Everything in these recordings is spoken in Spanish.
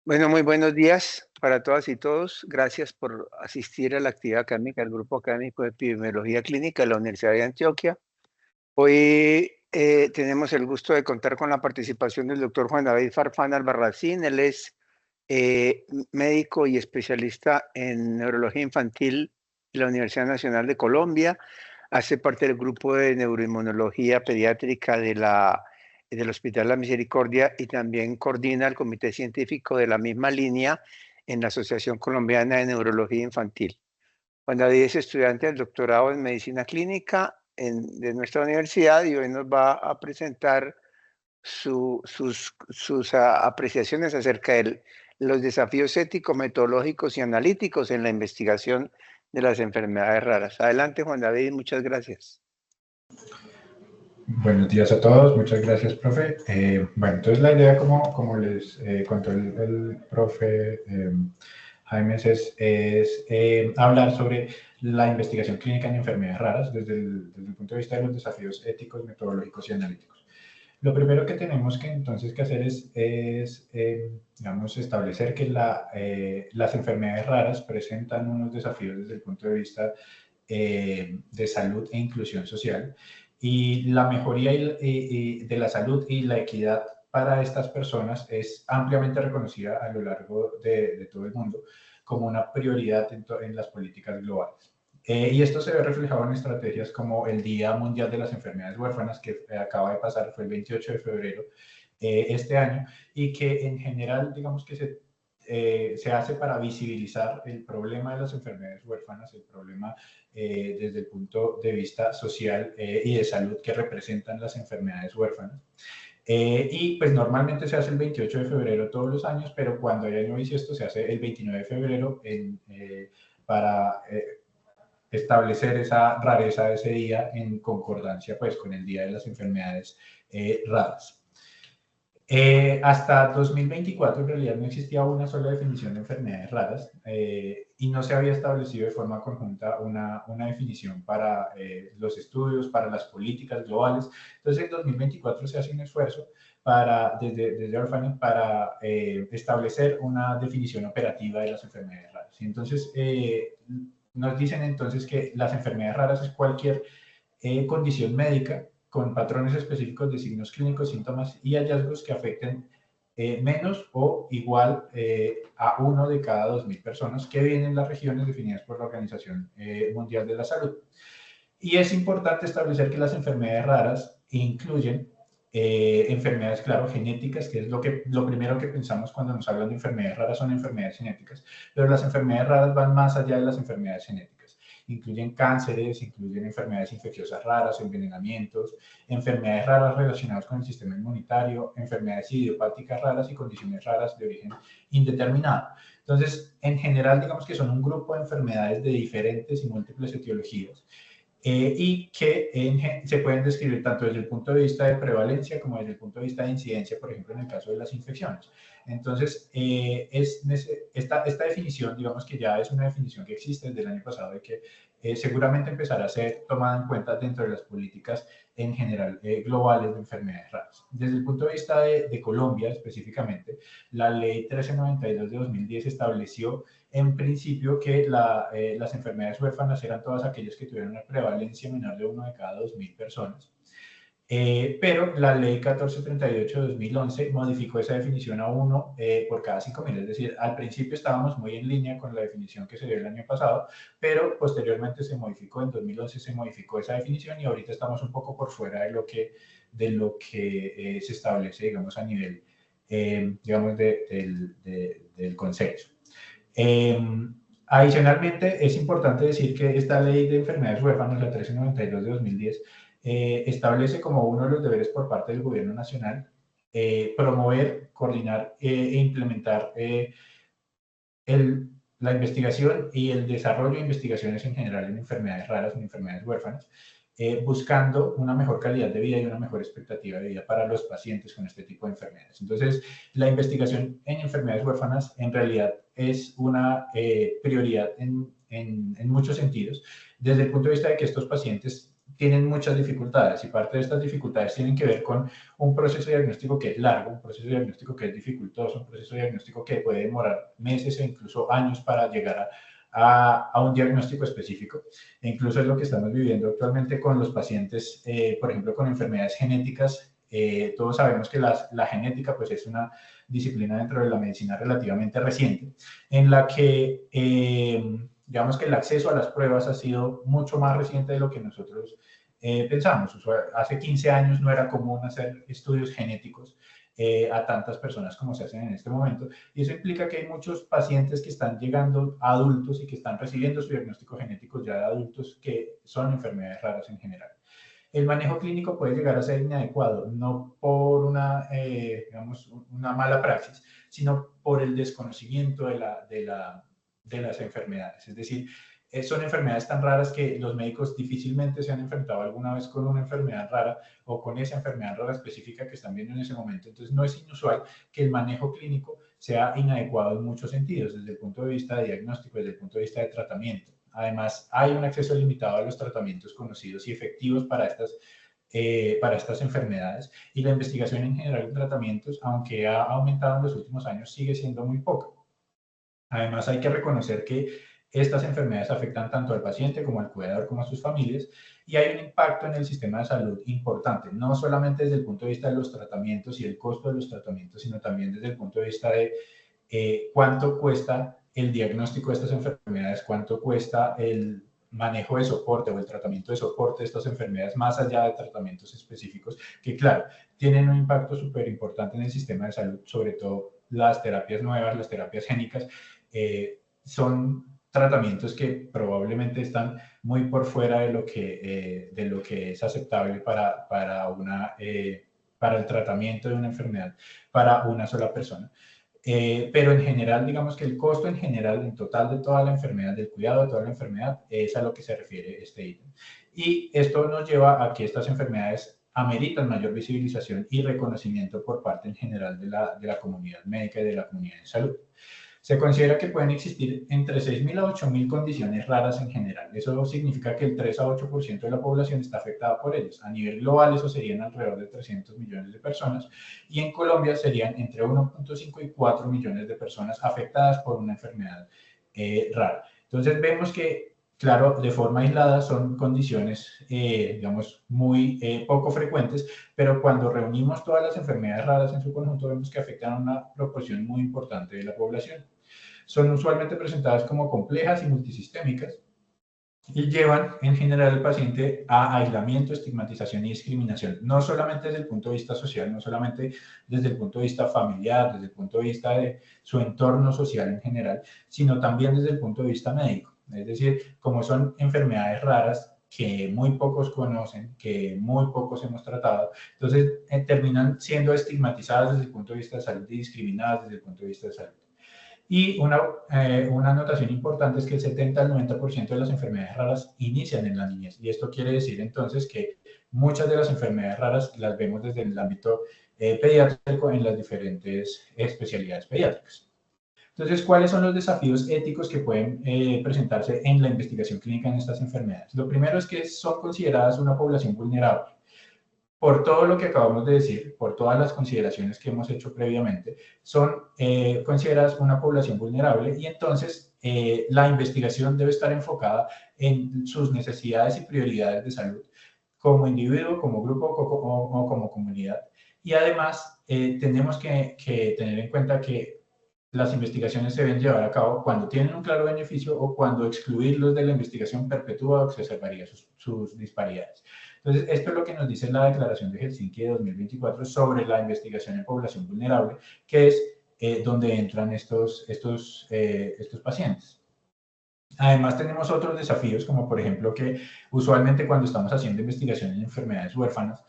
Bueno, muy buenos días para todas y todos. Gracias por asistir a la actividad académica del Grupo Académico de Epidemiología Clínica de la Universidad de Antioquia. Hoy tenemos el gusto de contar con la participación del doctor Juan David Farfán Albarracín. Él es médico y especialista en neurología infantil de la Universidad Nacional de Colombia. Hace parte del grupo de neuroinmunología pediátrica del Hospital La Misericordia y también coordina el comité científico de la misma línea en la Asociación Colombiana de Neurología Infantil. Juan David es estudiante del doctorado en Medicina Clínica de nuestra universidad y hoy nos va a presentar sus apreciaciones acerca de los desafíos éticos, metodológicos y analíticos en la investigación de las enfermedades raras. Adelante, Juan David, muchas gracias. Buenos días a todos, muchas gracias, profe. Bueno, entonces la idea, como les contó el profe Jaime, es hablar sobre la investigación clínica en enfermedades raras desde el punto de vista de los desafíos éticos, metodológicos y analíticos. Lo primero que tenemos que entonces que hacer es digamos, establecer que las enfermedades raras presentan unos desafíos desde el punto de vista de salud e inclusión social, y la mejoría de la salud y la equidad para estas personas es ampliamente reconocida a lo largo de todo el mundo como una prioridad en las políticas globales. Y esto se ve reflejado en estrategias como el Día Mundial de las Enfermedades Huérfanas, que acaba de pasar, fue el 28 de febrero este año, y que en general, digamos que se hace para visibilizar el problema de las enfermedades huérfanas, el problema desde el punto de vista social y de salud que representan las enfermedades huérfanas. Y pues normalmente se hace el 28 de febrero todos los años, pero cuando hay año bisiesto se hace el 29 de febrero para establecer esa rareza de ese día en concordancia pues con el Día de las Enfermedades Raras. Hasta 2024 en realidad no existía una sola definición de enfermedades raras y no se había establecido de forma conjunta una definición para los estudios, para las políticas globales. Entonces en 2024 se hace un esfuerzo desde Orphanet para establecer una definición operativa de las enfermedades raras. Y entonces nos dicen entonces que las enfermedades raras es cualquier condición médica con patrones específicos de signos clínicos, síntomas y hallazgos que afecten menos o igual a 1 de cada 2.000 personas que viven en las regiones definidas por la Organización Mundial de la Salud. Y es importante establecer que las enfermedades raras incluyen enfermedades, claro, genéticas, que es lo primero que pensamos cuando nos hablan de enfermedades raras, son enfermedades genéticas, pero las enfermedades raras van más allá de las enfermedades genéticas. Incluyen cánceres, incluyen enfermedades infecciosas raras, envenenamientos, enfermedades raras relacionadas con el sistema inmunitario, enfermedades idiopáticas raras y condiciones raras de origen indeterminado. Entonces, en general, digamos que son un grupo de enfermedades de diferentes y múltiples etiologías y que se pueden describir tanto desde el punto de vista de prevalencia como desde el punto de vista de incidencia, por ejemplo, en el caso de las infecciones. Entonces, esta definición, digamos que ya es una definición que existe desde el año pasado, de que seguramente empezará a ser tomada en cuenta dentro de las políticas en general globales de enfermedades raras. Desde el punto de vista de Colombia específicamente, la ley 1392 de 2010 estableció en principio que las enfermedades huérfanas eran todas aquellas que tuvieran una prevalencia menor de 1 de cada 2.000 personas. Pero la ley 1438 de 2011 modificó esa definición a 1 por cada 5.000, es decir, al principio estábamos muy en línea con la definición que se dio el año pasado, pero posteriormente se modificó, en 2011 se modificó esa definición y ahorita estamos un poco por fuera de lo que se establece, digamos, a nivel, digamos, del consenso. Adicionalmente, es importante decir que esta ley de enfermedades huérfanas, la 1392 de 2010, establece como uno de los deberes por parte del gobierno nacional promover, coordinar e implementar la investigación y el desarrollo de investigaciones en general en enfermedades raras, en enfermedades huérfanas, buscando una mejor calidad de vida y una mejor expectativa de vida para los pacientes con este tipo de enfermedades. Entonces, la investigación en enfermedades huérfanas en realidad es una prioridad en muchos sentidos, desde el punto de vista de que estos pacientes tienen muchas dificultades y parte de estas dificultades tienen que ver con un proceso diagnóstico que es largo, un proceso diagnóstico que es dificultoso, un proceso diagnóstico que puede demorar meses e incluso años para llegar a un diagnóstico específico. E incluso es lo que estamos viviendo actualmente con los pacientes, por ejemplo, con enfermedades genéticas. Todos sabemos que la genética pues, es una disciplina dentro de la medicina relativamente reciente, en la que digamos que el acceso a las pruebas ha sido mucho más reciente de lo que nosotros pensamos. Hace 15 años no era común hacer estudios genéticos a tantas personas como se hacen en este momento, y eso implica que hay muchos pacientes que están llegando a adultos y que están recibiendo su diagnóstico genético ya de adultos que son enfermedades raras en general. El manejo clínico puede llegar a ser inadecuado, no por digamos, una mala praxis, sino por el desconocimiento de las enfermedades. Es decir, son enfermedades tan raras que los médicos difícilmente se han enfrentado alguna vez con una enfermedad rara o con esa enfermedad rara específica que están viendo en ese momento. Entonces, no es inusual que el manejo clínico sea inadecuado en muchos sentidos, desde el punto de vista de diagnóstico, desde el punto de vista de tratamiento. Además, hay un acceso limitado a los tratamientos conocidos y efectivos para estas enfermedades, y la investigación en general en tratamientos, aunque ha aumentado en los últimos años, sigue siendo muy poca. Además, hay que reconocer que estas enfermedades afectan tanto al paciente como al cuidador como a sus familias, y hay un impacto en el sistema de salud importante, no solamente desde el punto de vista de los tratamientos y el costo de los tratamientos, sino también desde el punto de vista de cuánto cuesta el diagnóstico de estas enfermedades, cuánto cuesta el manejo de soporte o el tratamiento de soporte de estas enfermedades, más allá de tratamientos específicos, que claro, tienen un impacto súper importante en el sistema de salud, sobre todo las terapias nuevas, las terapias génicas, son tratamientos que probablemente están muy por fuera de lo que es aceptable para el tratamiento de una enfermedad para una sola persona. Pero en general, digamos que el costo en general, en total de toda la enfermedad, del cuidado de toda la enfermedad, es a lo que se refiere este ítem. Y esto nos lleva a que estas enfermedades ameritan mayor visibilización y reconocimiento por parte en general de la comunidad médica y de la comunidad de salud. Se considera que pueden existir entre 6.000 a 8.000 condiciones raras en general. Eso significa que el 3 a 8% de la población está afectada por ellas. A nivel global, eso serían alrededor de 300 millones de personas. Y en Colombia serían entre 1.5 y 4 millones de personas afectadas por una enfermedad rara. Entonces, vemos que, claro, de forma aislada son condiciones, digamos, muy poco frecuentes, pero cuando reunimos todas las enfermedades raras en su conjunto, vemos que afectan a una proporción muy importante de la población. Son usualmente presentadas como complejas y multisistémicas y llevan en general al paciente a aislamiento, estigmatización y discriminación, no solamente desde el punto de vista social, no solamente desde el punto de vista familiar, desde el punto de vista de su entorno social en general, sino también desde el punto de vista médico. Es decir, como son enfermedades raras que muy pocos conocen, que muy pocos hemos tratado, entonces terminan siendo estigmatizadas desde el punto de vista de salud y discriminadas desde el punto de vista de salud. Y una anotación importante es que el 70 al 90% de las enfermedades raras inician en la niñez. Y esto quiere decir entonces que muchas de las enfermedades raras las vemos desde el ámbito pediátrico en las diferentes especialidades pediátricas. Entonces, ¿cuáles son los desafíos éticos que pueden presentarse en la investigación clínica en estas enfermedades? Lo primero es que son consideradas una población vulnerable. Por todo lo que acabamos de decir, por todas las consideraciones que hemos hecho previamente, son consideradas una población vulnerable, y entonces la investigación debe estar enfocada en sus necesidades y prioridades de salud como individuo, como grupo o como comunidad. Y además tenemos que tener en cuenta que las investigaciones se deben llevar a cabo cuando tienen un claro beneficio o cuando excluirlos de la investigación perpetúa o exacerbaría sus disparidades. Entonces, esto es lo que nos dice la Declaración de Helsinki de 2024 sobre la investigación en población vulnerable, que es donde entran estos pacientes. Además, tenemos otros desafíos, como por ejemplo que usualmente cuando estamos haciendo investigación en enfermedades huérfanas,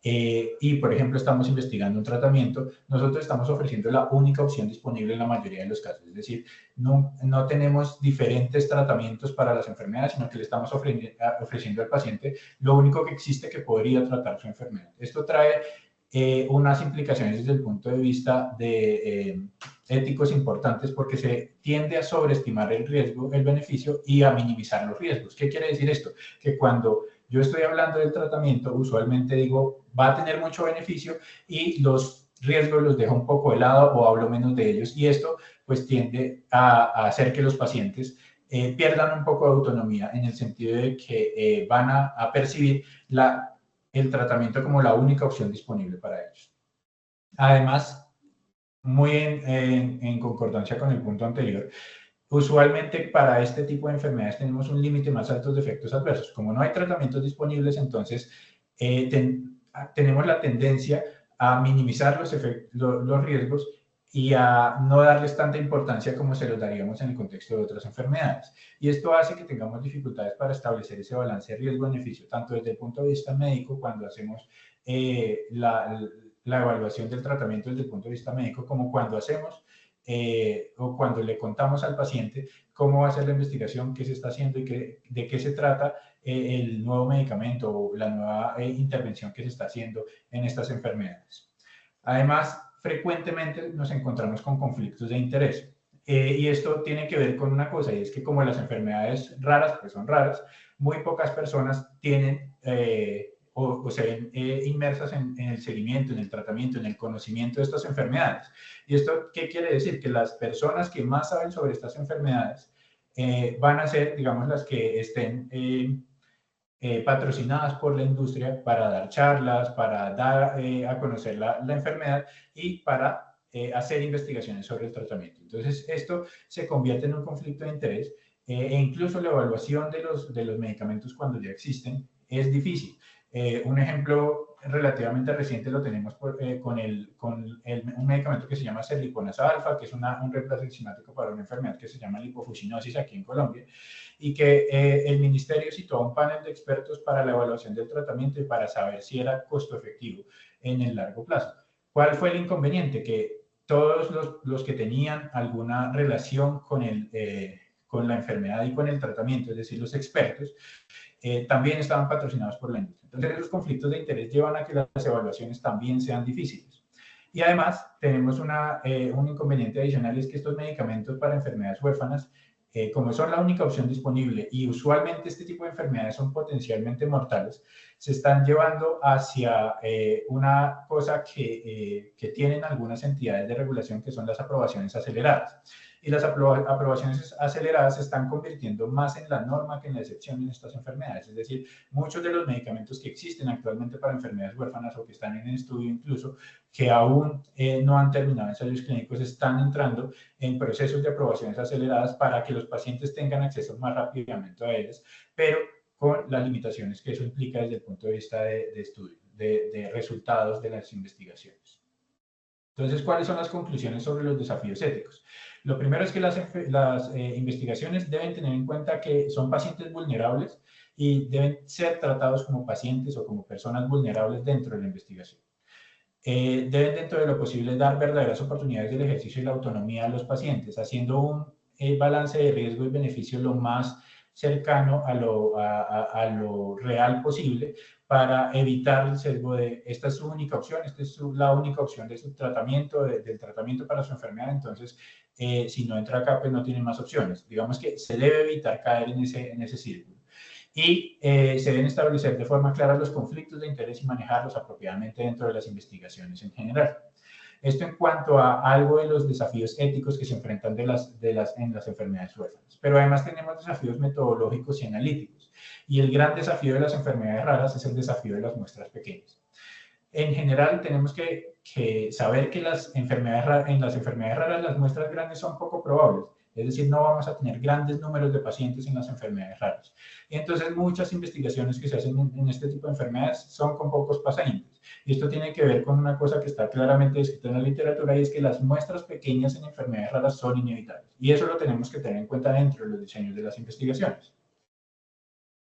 y por ejemplo estamos investigando un tratamiento, nosotros estamos ofreciendo la única opción disponible en la mayoría de los casos. Es decir, no tenemos diferentes tratamientos para las enfermedades, sino que le estamos ofreciendo al paciente lo único que existe que podría tratar su enfermedad. Esto trae unas implicaciones desde el punto de vista de éticos importantes, porque se tiende a sobreestimar el riesgo, el beneficio, y a minimizar los riesgos. ¿Qué quiere decir esto? Que cuando yo estoy hablando del tratamiento, usualmente digo, va a tener mucho beneficio y los riesgos los dejo un poco de lado o hablo menos de ellos. Y esto pues tiende a hacer que los pacientes pierdan un poco de autonomía en el sentido de que van a percibir el tratamiento como la única opción disponible para ellos. Además, muy en concordancia con el punto anterior, usualmente para este tipo de enfermedades tenemos un límite más alto de efectos adversos. Como no hay tratamientos disponibles, entonces tenemos la tendencia a minimizar los riesgos y a no darles tanta importancia como se los daríamos en el contexto de otras enfermedades. Y esto hace que tengamos dificultades para establecer ese balance riesgo-beneficio, tanto desde el punto de vista médico, cuando hacemos la evaluación del tratamiento desde el punto de vista médico, como cuando hacemos o cuando le contamos al paciente cómo va a ser la investigación, qué se está haciendo y de qué se trata el nuevo medicamento o la nueva intervención que se está haciendo en estas enfermedades. Además, frecuentemente nos encontramos con conflictos de interés. Y esto tiene que ver con una cosa, y es que como las enfermedades raras, pues son raras, muy pocas personas tienen o se ven inmersas en el seguimiento, en el tratamiento, en el conocimiento de estas enfermedades. ¿Y esto qué quiere decir? Que las personas que más saben sobre estas enfermedades van a ser, digamos, las que estén patrocinadas por la industria para dar charlas, para dar a conocer la enfermedad y para hacer investigaciones sobre el tratamiento. Entonces, esto se convierte en un conflicto de interés e incluso la evaluación de los medicamentos cuando ya existen es difícil. Un ejemplo relativamente reciente lo tenemos con un medicamento que se llama serliconasa alfa, que es un reemplazo enzimático para una enfermedad que se llama lipofuscinosis aquí en Colombia, y que el ministerio citó a un panel de expertos para la evaluación del tratamiento y para saber si era costo efectivo en el largo plazo. ¿Cuál fue el inconveniente? Que todos los que tenían alguna relación con la enfermedad y con el tratamiento, es decir, los expertos, también estaban patrocinados por la industria. Entonces, los conflictos de interés llevan a que las evaluaciones también sean difíciles. Y además, tenemos un inconveniente adicional, es que estos medicamentos para enfermedades huérfanas, como son la única opción disponible y usualmente este tipo de enfermedades son potencialmente mortales, se están llevando hacia una cosa que tienen algunas entidades de regulación, que son las aprobaciones aceleradas. Y las aprobaciones aceleradas se están convirtiendo más en la norma que en la excepción en estas enfermedades. Es decir, muchos de los medicamentos que existen actualmente para enfermedades huérfanas o que están en estudio incluso, que aún no han terminado ensayos clínicos, están entrando en procesos de aprobaciones aceleradas para que los pacientes tengan acceso más rápidamente a ellas, pero con las limitaciones que eso implica desde el punto de vista de estudio, de resultados de las investigaciones. Entonces, ¿cuáles son las conclusiones sobre los desafíos éticos? Lo primero es que las investigaciones deben tener en cuenta que son pacientes vulnerables y deben ser tratados como pacientes o como personas vulnerables dentro de la investigación. Deben, dentro de lo posible, dar verdaderas oportunidades del ejercicio y la autonomía a los pacientes, haciendo un balance de riesgo y beneficio lo más cercano a lo real posible, para evitar el sesgo de esta es su única opción, esta es la única opción de su tratamiento, del tratamiento para su enfermedad, entonces si no entra acá pues no tiene más opciones. Digamos que se debe evitar caer en ese círculo. Y se deben establecer de forma clara los conflictos de interés y manejarlos apropiadamente dentro de las investigaciones en general. Esto en cuanto a algo de los desafíos éticos que se enfrentan en las enfermedades huérfanas. Pero además tenemos desafíos metodológicos y analíticos. Y el gran desafío de las enfermedades raras es el desafío de las muestras pequeñas. En general tenemos que saber que en las enfermedades raras las muestras grandes son poco probables. Es decir, no vamos a tener grandes números de pacientes en las enfermedades raras. Y entonces muchas investigaciones que se hacen en este tipo de enfermedades son con pocos pacientes. Y esto tiene que ver con una cosa que está claramente descrita en la literatura, y es que las muestras pequeñas en enfermedades raras son inevitables. Y eso lo tenemos que tener en cuenta dentro de los diseños de las investigaciones.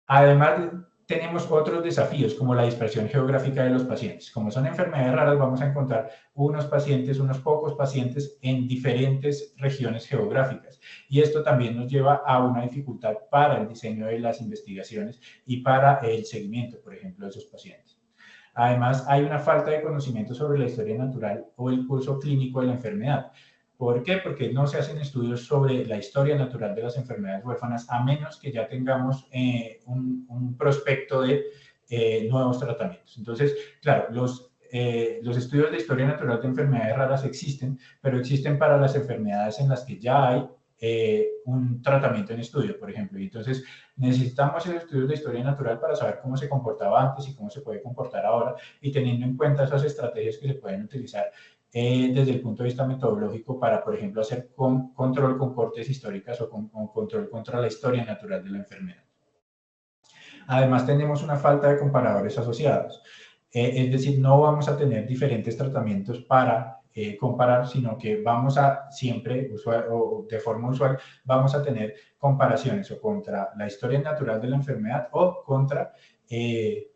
Además, tenemos otros desafíos como la dispersión geográfica de los pacientes. Como son enfermedades raras, vamos a encontrar unos pocos pacientes en diferentes regiones geográficas. Y esto también nos lleva a una dificultad para el diseño de las investigaciones y para el seguimiento, por ejemplo, de esos pacientes. Además, hay una falta de conocimiento sobre la historia natural o el curso clínico de la enfermedad. ¿Por qué? Porque no se hacen estudios sobre la historia natural de las enfermedades huérfanas a menos que ya tengamos un prospecto de nuevos tratamientos. Entonces, claro, los estudios de historia natural de enfermedades raras existen, pero existen para las enfermedades en las que ya hay un tratamiento en estudio, por ejemplo. Y entonces necesitamos esos estudios de historia natural para saber cómo se comportaba antes y cómo se puede comportar ahora, y teniendo en cuenta esas estrategias que se pueden utilizar desde el punto de vista metodológico para, por ejemplo, hacer control con cortes históricas o control contra la historia natural de la enfermedad. Además, tenemos una falta de comparadores asociados. Es decir, no vamos a tener diferentes tratamientos para comparar, sino que vamos a siempre, o de forma usual, vamos a tener comparaciones o contra la historia natural de la enfermedad o contra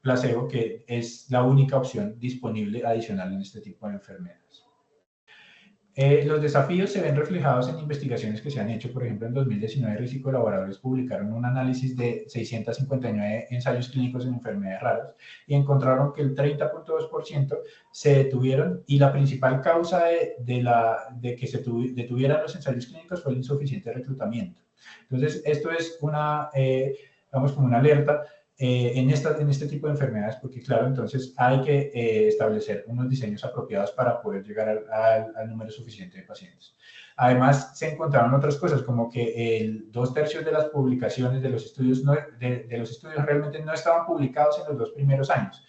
placebo, que es la única opción disponible adicional en este tipo de enfermedades. Los desafíos se ven reflejados en investigaciones que se han hecho. Por ejemplo, en 2019 RIS y colaboradores publicaron un análisis de 659 ensayos clínicos en enfermedades raras y encontraron que el 30.2% se detuvieron, y la principal causa de que se detuvieran los ensayos clínicos fue el insuficiente reclutamiento. Entonces, esto es vamos, como una alerta en este tipo de enfermedades, porque claro, entonces hay que establecer unos diseños apropiados para poder llegar al número suficiente de pacientes. Además, se encontraron otras cosas, como que 2/3 de las publicaciones de los estudios, de los estudios realmente no estaban publicados en los 2 primeros años,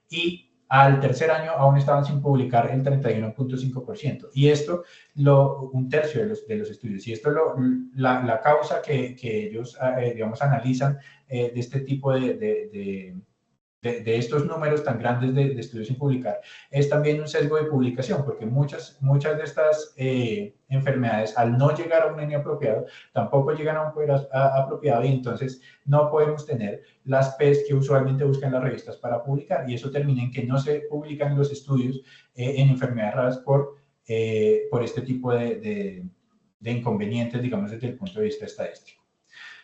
y al tercer año aún estaban sin publicar el 31.5%. Y esto, 1/3 de los estudios. Y esto, la causa que ellos, digamos, analizan de este tipo de estos números tan grandes de estudios sin publicar, es también un sesgo de publicación, porque muchas de estas enfermedades, al no llegar a un N apropiado, tampoco llegan a un poder apropiado, y entonces no podemos tener las P's que usualmente buscan las revistas para publicar, y eso termina en que no se publican los estudios en enfermedades raras por este tipo de inconvenientes, digamos, desde el punto de vista estadístico.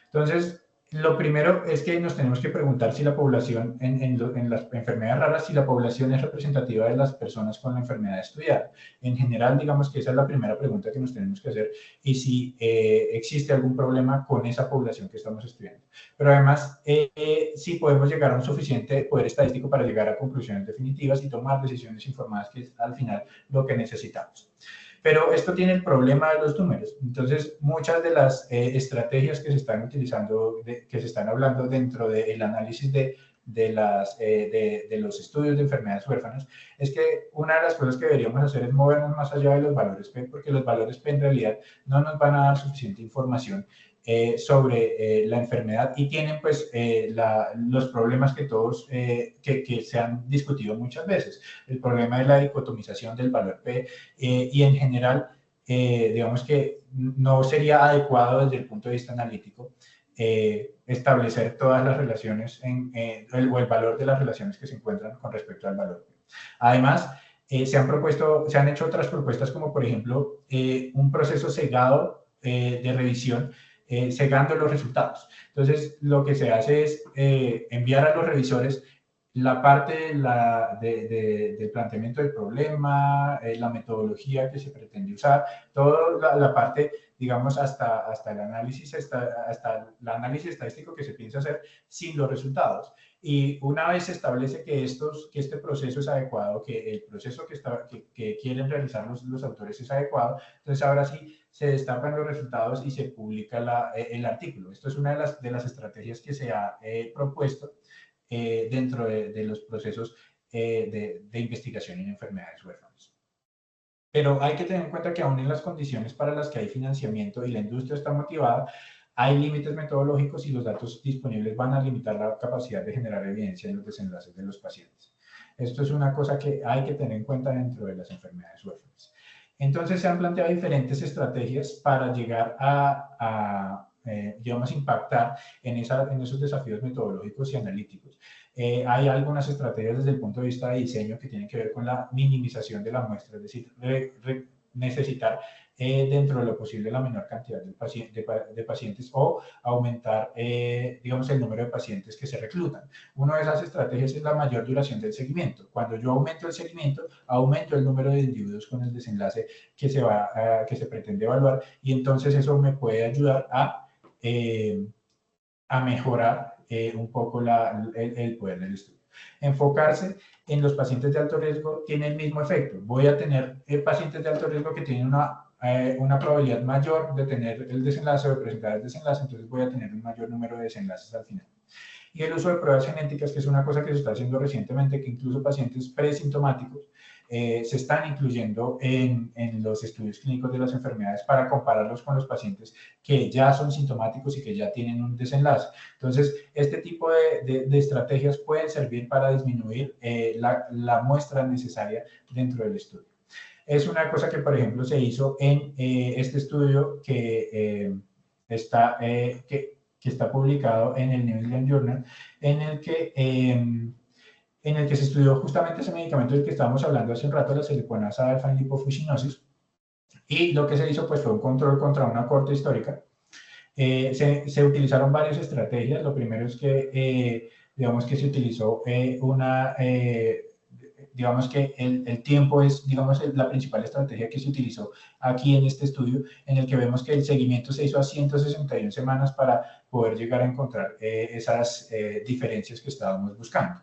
Entonces, lo primero es que nos tenemos que preguntar si la población, en las enfermedades raras, si la población es representativa de las personas con la enfermedad estudiada. En general, digamos que esa es la primera pregunta que nos tenemos que hacer, y si existe algún problema con esa población que estamos estudiando. Pero además, si podemos llegar a un suficiente poder estadístico para llegar a conclusiones definitivas y tomar decisiones informadas, que es al final lo que necesitamos. Pero esto tiene el problema de los números. Entonces, muchas de las estrategias que se están utilizando, que se están hablando dentro del análisis de los estudios de enfermedades huérfanas, es que una de las cosas que deberíamos hacer es movernos más allá de los valores P, porque los valores P en realidad no nos van a dar suficiente información sobre la enfermedad, y tienen pues los problemas que todos que se han discutido muchas veces. El problema de la dicotomización del valor P, y en general digamos que no sería adecuado desde el punto de vista analítico establecer todas las relaciones o el valor de las relaciones que se encuentran con respecto al valor P. Además, se han hecho otras propuestas, como por ejemplo un proceso cegado de revisión, cegando los resultados. Entonces, lo que se hace es enviar a los revisores la parte del planteamiento del problema, la metodología que se pretende usar, toda la parte, digamos, hasta el análisis, hasta el análisis estadístico que se piensa hacer sin los resultados. Y una vez se establece que este proceso es adecuado, que el proceso que quieren realizar los autores es adecuado, entonces ahora sí se destapan los resultados y se publica el artículo. Esto es una de las estrategias que se ha propuesto dentro de los procesos de investigación en enfermedades huérfanas. Pero hay que tener en cuenta que aún en las condiciones para las que hay financiamiento y la industria está motivada, hay límites metodológicos, y los datos disponibles van a limitar la capacidad de generar evidencia en los desenlaces de los pacientes. Esto es una cosa que hay que tener en cuenta dentro de las enfermedades huérfanas. Entonces, se han planteado diferentes estrategias para llegar digamos, impactar en esos desafíos metodológicos y analíticos. Hay algunas estrategias desde el punto de vista de diseño que tienen que ver con la minimización de la muestra, es decir, necesitar dentro de lo posible la menor cantidad de pacientes o aumentar, digamos, el número de pacientes que se reclutan. Una de esas estrategias es la mayor duración del seguimiento. Cuando yo aumento el seguimiento, aumento el número de individuos con el desenlace que se pretende evaluar, y entonces eso me puede ayudar a mejorar un poco el poder del estudio. Enfocarse en los pacientes de alto riesgo tiene el mismo efecto. Voy a tener pacientes de alto riesgo que tienen una probabilidad mayor de tener el desenlace o de presentar el desenlace, entonces voy a tener un mayor número de desenlaces al final. Y el uso de pruebas genéticas, que es una cosa que se está haciendo recientemente, que incluso pacientes presintomáticos se están incluyendo en los estudios clínicos de las enfermedades para compararlos con los pacientes que ya son sintomáticos y que ya tienen un desenlace. Entonces, este tipo de estrategias pueden servir para disminuir la muestra necesaria dentro del estudio. Es una cosa que, por ejemplo, se hizo en este estudio que está publicado en el New England Journal, en el que se estudió justamente ese medicamento del que estábamos hablando hace un rato, la celiponasa alfa en lipofuscinosis, y lo que se hizo pues fue un control contra una corte histórica. Se utilizaron varias estrategias. Lo primero es que, digamos que se utilizó digamos que el tiempo es, digamos, la principal estrategia que se utilizó aquí en este estudio, en el que vemos que el seguimiento se hizo a 161 semanas para poder llegar a encontrar esas diferencias que estábamos buscando.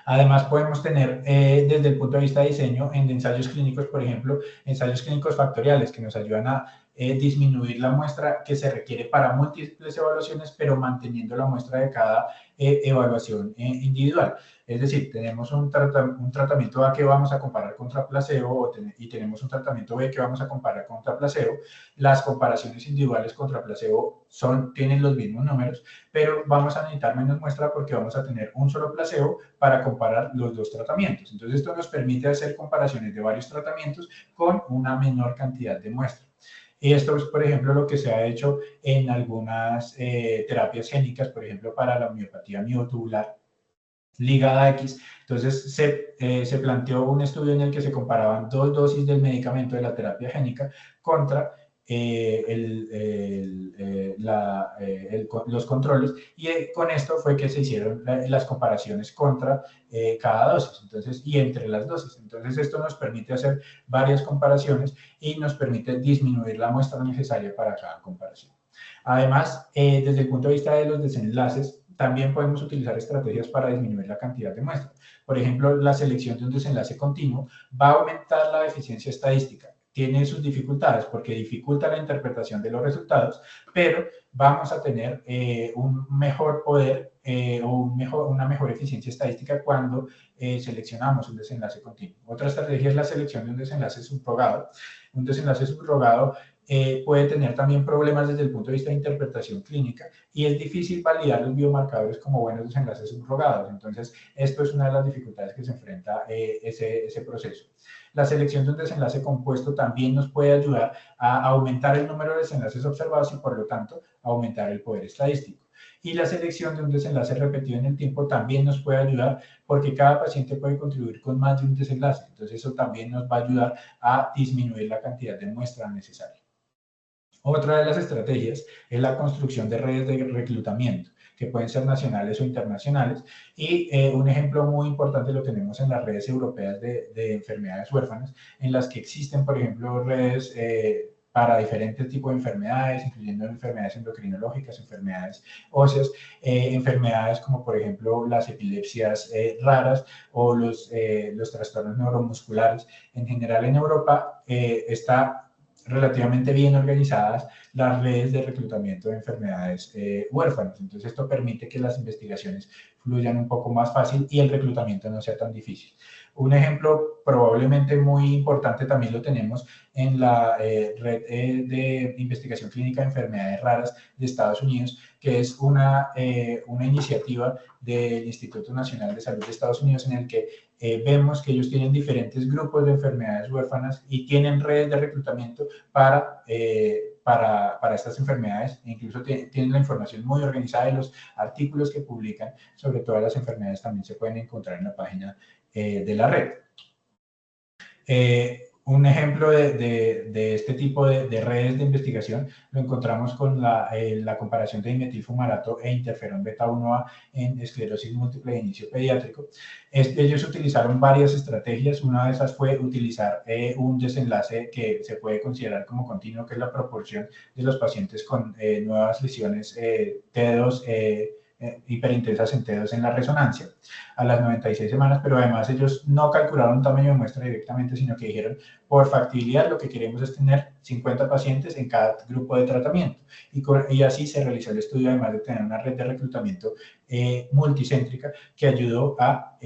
Además, podemos tener, desde el punto de vista de diseño, en ensayos clínicos, por ejemplo, ensayos clínicos factoriales que nos ayudan a disminuir la muestra que se requiere para múltiples evaluaciones, pero manteniendo la muestra de cada evaluación individual. Es decir, tenemos un tratamiento A que vamos a comparar contra placebo y tenemos un tratamiento B que vamos a comparar contra placebo. Las comparaciones individuales contra placebo tienen los mismos números, pero vamos a necesitar menos muestra porque vamos a tener un solo placebo para comparar los dos tratamientos. Entonces, esto nos permite hacer comparaciones de varios tratamientos con una menor cantidad de muestra. Y esto es, por ejemplo, lo que se ha hecho en algunas terapias génicas, por ejemplo, para la miopatía miotubular ligada a X. Entonces, se planteó un estudio en el que se comparaban 2 dosis del medicamento de la terapia génica contra los controles, y con esto fue que se hicieron las comparaciones contra cada dosis, entonces, y entre las dosis. Entonces, esto nos permite hacer varias comparaciones y nos permite disminuir la muestra necesaria para cada comparación. Además, desde el punto de vista de los desenlaces, también podemos utilizar estrategias para disminuir la cantidad de muestras. Por ejemplo, la selección de un desenlace continuo va a aumentar la eficiencia estadística. Tiene sus dificultades porque dificulta la interpretación de los resultados, pero vamos a tener un mejor poder o una mejor eficiencia estadística cuando seleccionamos un desenlace continuo. Otra estrategia es la selección de un desenlace subrogado. Un desenlace subrogado puede tener también problemas desde el punto de vista de interpretación clínica y es difícil validar los biomarcadores como buenos desenlaces subrogados. Entonces, esto es una de las dificultades que se enfrenta ese proceso. La selección de un desenlace compuesto también nos puede ayudar a aumentar el número de desenlaces observados y, por lo tanto, aumentar el poder estadístico. Y la selección de un desenlace repetido en el tiempo también nos puede ayudar porque cada paciente puede contribuir con más de un desenlace. Entonces, eso también nos va a ayudar a disminuir la cantidad de muestra necesaria. Otra de las estrategias es la construcción de redes de reclutamiento, que pueden ser nacionales o internacionales, y un ejemplo muy importante lo tenemos en las redes europeas de enfermedades huérfanas, en las que existen, por ejemplo, redes para diferentes tipos de enfermedades, incluyendo enfermedades endocrinológicas, enfermedades óseas, enfermedades como, por ejemplo, las epilepsias raras o los trastornos neuromusculares. En general, en Europa está relativamente bien organizadas las redes de reclutamiento de enfermedades huérfanas. Entonces, esto permite que las investigaciones fluyan un poco más fácil y el reclutamiento no sea tan difícil. Un ejemplo probablemente muy importante también lo tenemos en la red de investigación clínica de enfermedades raras de Estados Unidos, que es una iniciativa del Instituto Nacional de Salud de Estados Unidos, en el que vemos que ellos tienen diferentes grupos de enfermedades huérfanas y tienen redes de reclutamiento para estas enfermedades. Incluso tienen la información muy organizada y los artículos que publican sobre todas las enfermedades también se pueden encontrar en la página de la red. Un ejemplo de este tipo de redes de investigación lo encontramos con la comparación de dimetilfumarato e interferón beta-1A en esclerosis múltiple de inicio pediátrico. Ellos utilizaron varias estrategias. Una de esas fue utilizar un desenlace que se puede considerar como continuo, que es la proporción de los pacientes con nuevas lesiones T2 hiperintensas en T2 en la resonancia a las 96 semanas, pero además ellos no calcularon tamaño de muestra directamente, sino que dijeron, por factibilidad lo que queremos es tener 50 pacientes en cada grupo de tratamiento. Y así se realizó el estudio, además de tener una red de reclutamiento multicéntrica que ayudó a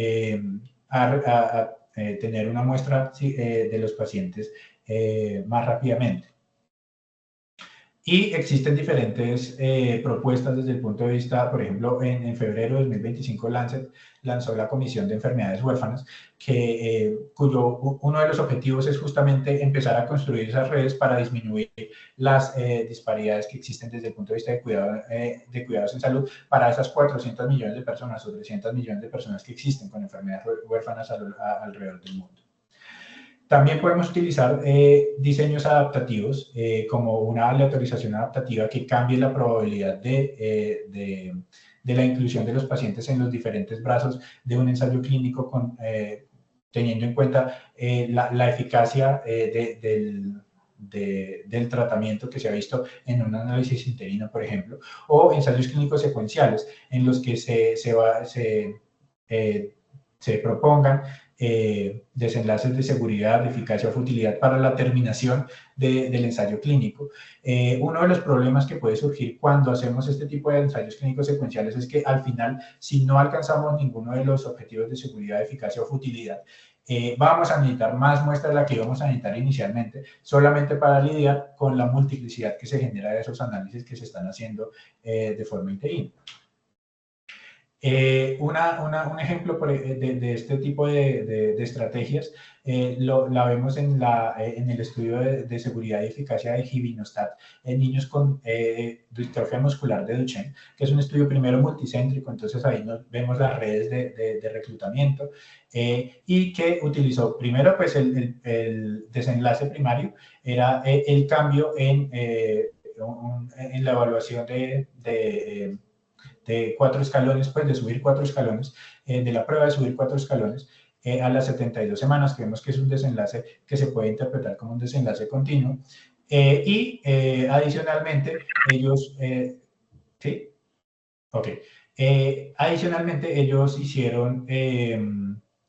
tener una muestra de los pacientes más rápidamente. Y existen diferentes propuestas desde el punto de vista, por ejemplo, en febrero de 2025 Lancet lanzó la Comisión de Enfermedades Huérfanas, cuyo uno de los objetivos es justamente empezar a construir esas redes para disminuir las disparidades que existen desde el punto de vista de cuidados en salud para esas 400 millones de personas o 300 millones de personas que existen con enfermedades huérfanas alrededor del mundo. También podemos utilizar diseños adaptativos como una aleatorización adaptativa que cambie la probabilidad de la inclusión de los pacientes en los diferentes brazos de un ensayo clínico teniendo en cuenta la eficacia del tratamiento que se ha visto en un análisis interino, por ejemplo, o ensayos clínicos secuenciales en los que se propongan desenlaces de seguridad, de eficacia o futilidad para la terminación del ensayo clínico. Uno de los problemas que puede surgir cuando hacemos este tipo de ensayos clínicos secuenciales es que al final, si no alcanzamos ninguno de los objetivos de seguridad, eficacia o futilidad, vamos a necesitar más muestras de la que íbamos a necesitar inicialmente, solamente para lidiar con la multiplicidad que se genera de esos análisis que se están haciendo de forma interina. Un ejemplo de este tipo de estrategias la vemos en el estudio de seguridad y eficacia de givinostat en niños con distrofia muscular de Duchenne, que es un estudio primero multicéntrico, entonces ahí vemos las redes de reclutamiento y que utilizó primero pues el desenlace primario, era el cambio en la evaluación de 4 escalones, pues de subir 4 escalones, de la prueba de subir 4 escalones a las 72 semanas, que vemos que es un desenlace que se puede interpretar como un desenlace continuo. Adicionalmente, ellos, ¿sí? Ok. Adicionalmente, ellos hicieron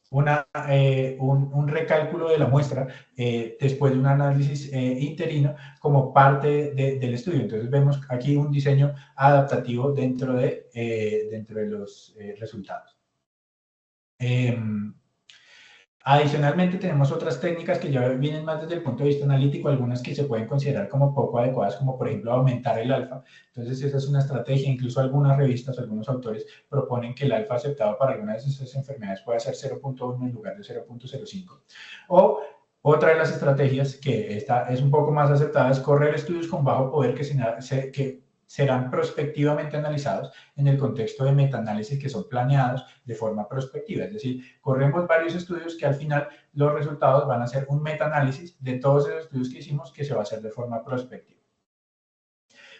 un recálculo de la muestra después de un análisis interino como parte del estudio. Entonces vemos aquí un diseño adaptativo dentro de los resultados. Adicionalmente, tenemos otras técnicas que ya vienen más desde el punto de vista analítico, algunas que se pueden considerar como poco adecuadas, como por ejemplo aumentar el alfa. Entonces, esa es una estrategia. Incluso algunas revistas, algunos autores proponen que el alfa aceptado para algunas de esas enfermedades pueda ser 0.1 en lugar de 0.05. O otra de las estrategias que esta es un poco más aceptada es correr estudios con bajo poder que serán prospectivamente analizados en el contexto de metaanálisis que son planeados de forma prospectiva. Es decir, corremos varios estudios que al final los resultados van a ser un metaanálisis de todos esos estudios que hicimos que se va a hacer de forma prospectiva.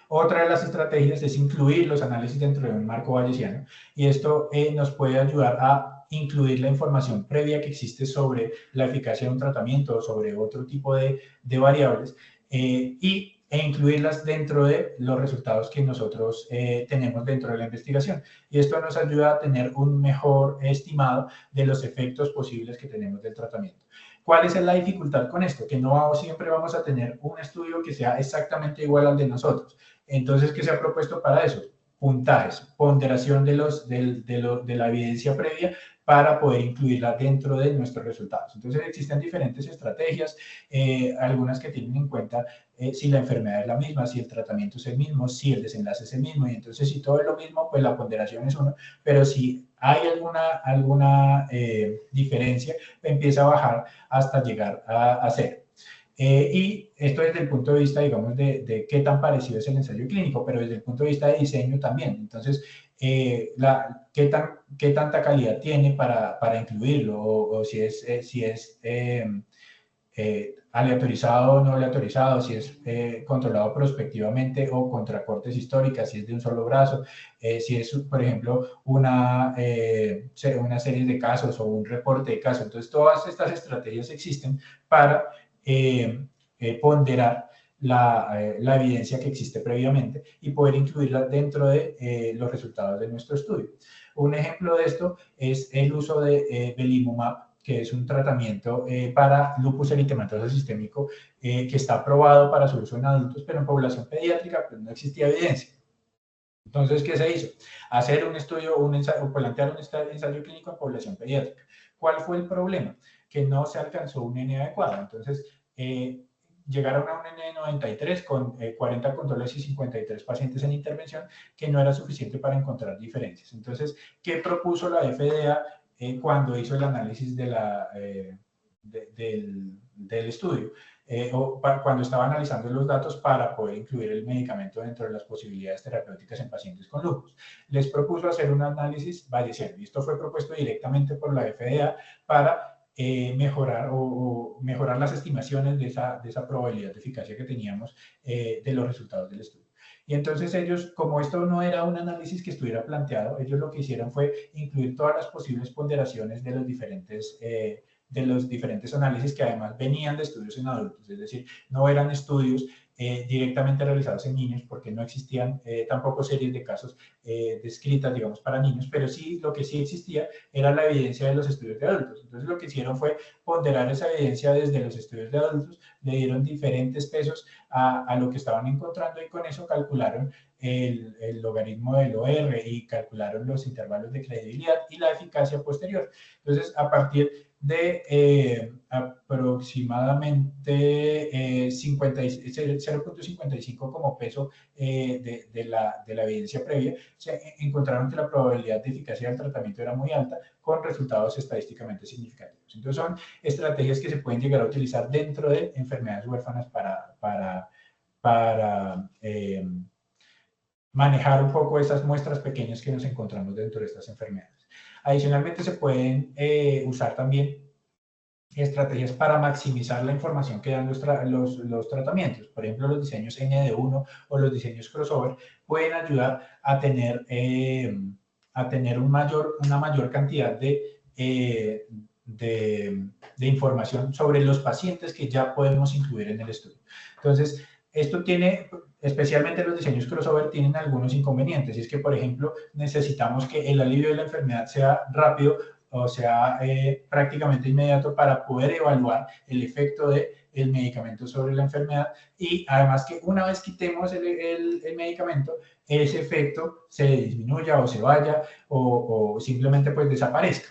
Otra de las estrategias es incluir los análisis dentro de un marco bayesiano y esto nos puede ayudar a incluir la información previa que existe sobre la eficacia de un tratamiento o sobre otro tipo de variables e incluirlas dentro de los resultados que nosotros tenemos dentro de la investigación. Y esto nos ayuda a tener un mejor estimado de los efectos posibles que tenemos del tratamiento. ¿Cuál es la dificultad con esto? Que no siempre vamos a tener un estudio que sea exactamente igual al de nosotros. Entonces, ¿qué se ha propuesto para eso? Puntajes, ponderación de la evidencia previa para poder incluirla dentro de nuestros resultados. Entonces, existen diferentes estrategias, algunas que tienen en cuenta si la enfermedad es la misma, si el tratamiento es el mismo, si el desenlace es el mismo, y entonces si todo es lo mismo, pues la ponderación es 1, pero si hay alguna diferencia, empieza a bajar hasta llegar a 0. Y esto desde el punto de vista, digamos, de qué tan parecido es el ensayo clínico, pero desde el punto de vista de diseño también. Entonces, qué tanta calidad tiene para incluirlo, o si es aleatorizado o no aleatorizado, si es controlado prospectivamente o contra cortes históricas, si es de un solo brazo, si es, por ejemplo, una serie de casos o un reporte de casos. Entonces, todas estas estrategias existen para ponderar la evidencia que existe previamente y poder incluirla dentro de los resultados de nuestro estudio. Un ejemplo de esto es el uso de belimumab, que es un tratamiento para lupus eritematoso sistémico que está aprobado para su uso en adultos, pero en población pediátrica pues, no existía evidencia. Entonces, ¿qué se hizo? Hacer un estudio, un ensayo, plantear un ensayo clínico en población pediátrica. ¿Cuál fue el problema? Que no se alcanzó un N adecuado. Entonces, llegaron a un N de 93 con 40 controles y 53 pacientes en intervención, que no era suficiente para encontrar diferencias. Entonces, ¿qué propuso la FDA cuando hizo el análisis de del estudio? Cuando estaba analizando los datos para poder incluir el medicamento dentro de las posibilidades terapéuticas en pacientes con lupus. Les propuso hacer un análisis Bayesiano, y esto fue propuesto directamente por la FDA para mejorar las estimaciones de esa probabilidad de eficacia que teníamos de los resultados del estudio. Y entonces ellos, como esto no era un análisis que estuviera planteado, ellos lo que hicieron fue incluir todas las posibles ponderaciones de los diferentes análisis que además venían de estudios en adultos, es decir, no eran estudios directamente realizados en niños porque no existían tampoco series de casos descritas, digamos, para niños, pero sí, lo que sí existía era la evidencia de los estudios de adultos. Entonces, lo que hicieron fue ponderar esa evidencia desde los estudios de adultos, le dieron diferentes pesos a lo que estaban encontrando y con eso calcularon el logaritmo del OR y calcularon los intervalos de credibilidad y la eficacia posterior. Entonces, a partir de aproximadamente 0.55 como peso de la evidencia previa, se encontraron que la probabilidad de eficacia del tratamiento era muy alta, con resultados estadísticamente significativos. Entonces, son estrategias que se pueden llegar a utilizar dentro de enfermedades huérfanas para manejar un poco esas muestras pequeñas que nos encontramos dentro de estas enfermedades. Adicionalmente, se pueden usar también estrategias para maximizar la información que dan los tratamientos. Por ejemplo, los diseños ND1 o los diseños crossover pueden ayudar a tener una mayor cantidad de información sobre los pacientes que ya podemos incluir en el estudio. Entonces, esto tiene, especialmente los diseños crossover, tienen algunos inconvenientes. Y es que, por ejemplo, necesitamos que el alivio de la enfermedad sea rápido, o sea, prácticamente inmediato para poder evaluar el efecto del medicamento sobre la enfermedad y además que una vez quitemos el medicamento, ese efecto se disminuya o se vaya o simplemente pues desaparezca.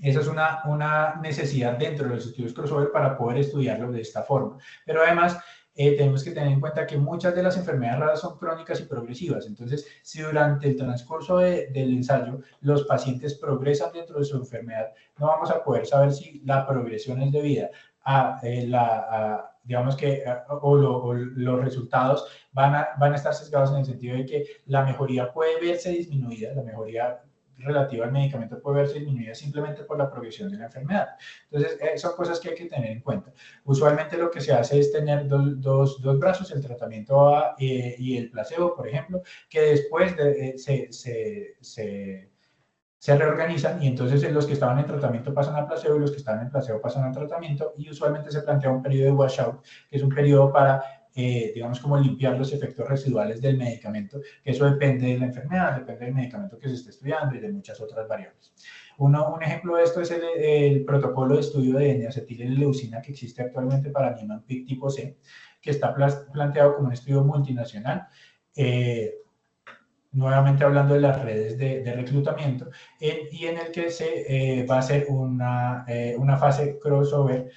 Esa es una necesidad dentro de los estudios crossover para poder estudiarlo de esta forma. Pero además, tenemos que tener en cuenta que muchas de las enfermedades raras son crónicas y progresivas. Entonces, si durante el transcurso del ensayo los pacientes progresan dentro de su enfermedad, no vamos a poder saber si la progresión es debida a digamos que los resultados van a estar sesgados en el sentido de que la mejoría puede verse disminuida, la mejoría relativa al medicamento puede verse disminuida simplemente por la progresión de la enfermedad. Entonces, son cosas que hay que tener en cuenta. Usualmente lo que se hace es tener dos brazos, el tratamiento A y el placebo, por ejemplo, que después se reorganizan y entonces los que estaban en tratamiento pasan al placebo y los que estaban en placebo pasan al tratamiento y usualmente se plantea un periodo de washout, que es un periodo para digamos como limpiar los efectos residuales del medicamento, que eso depende de la enfermedad, depende del medicamento que se esté estudiando y de muchas otras variables. Un ejemplo de esto es el protocolo de estudio de N-acetilileucina que existe actualmente para Niemann-Pick tipo C, que está planteado como un estudio multinacional, nuevamente hablando de las redes de reclutamiento, y en el que se va a hacer una fase crossover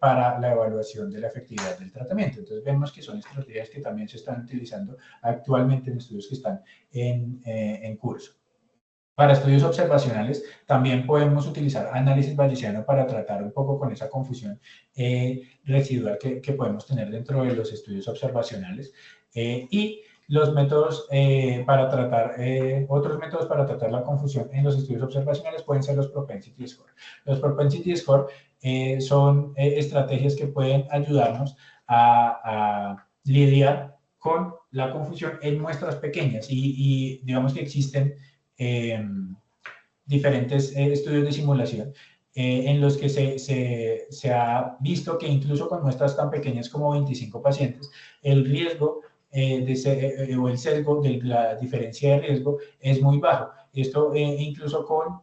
para la evaluación de la efectividad del tratamiento. Entonces vemos que son estrategias que también se están utilizando actualmente en estudios que están en curso. Para estudios observacionales también podemos utilizar análisis bayesiano para tratar un poco con esa confusión residual que podemos tener dentro de los estudios observacionales y los métodos otros métodos para tratar la confusión en los estudios observacionales pueden ser los propensity score. Los propensity score son estrategias que pueden ayudarnos a lidiar con la confusión en muestras pequeñas y digamos que existen diferentes estudios de simulación en los que se ha visto que incluso con muestras tan pequeñas como 25 pacientes, el riesgo o el sesgo de la diferencia de riesgo es muy bajo. Esto incluso con,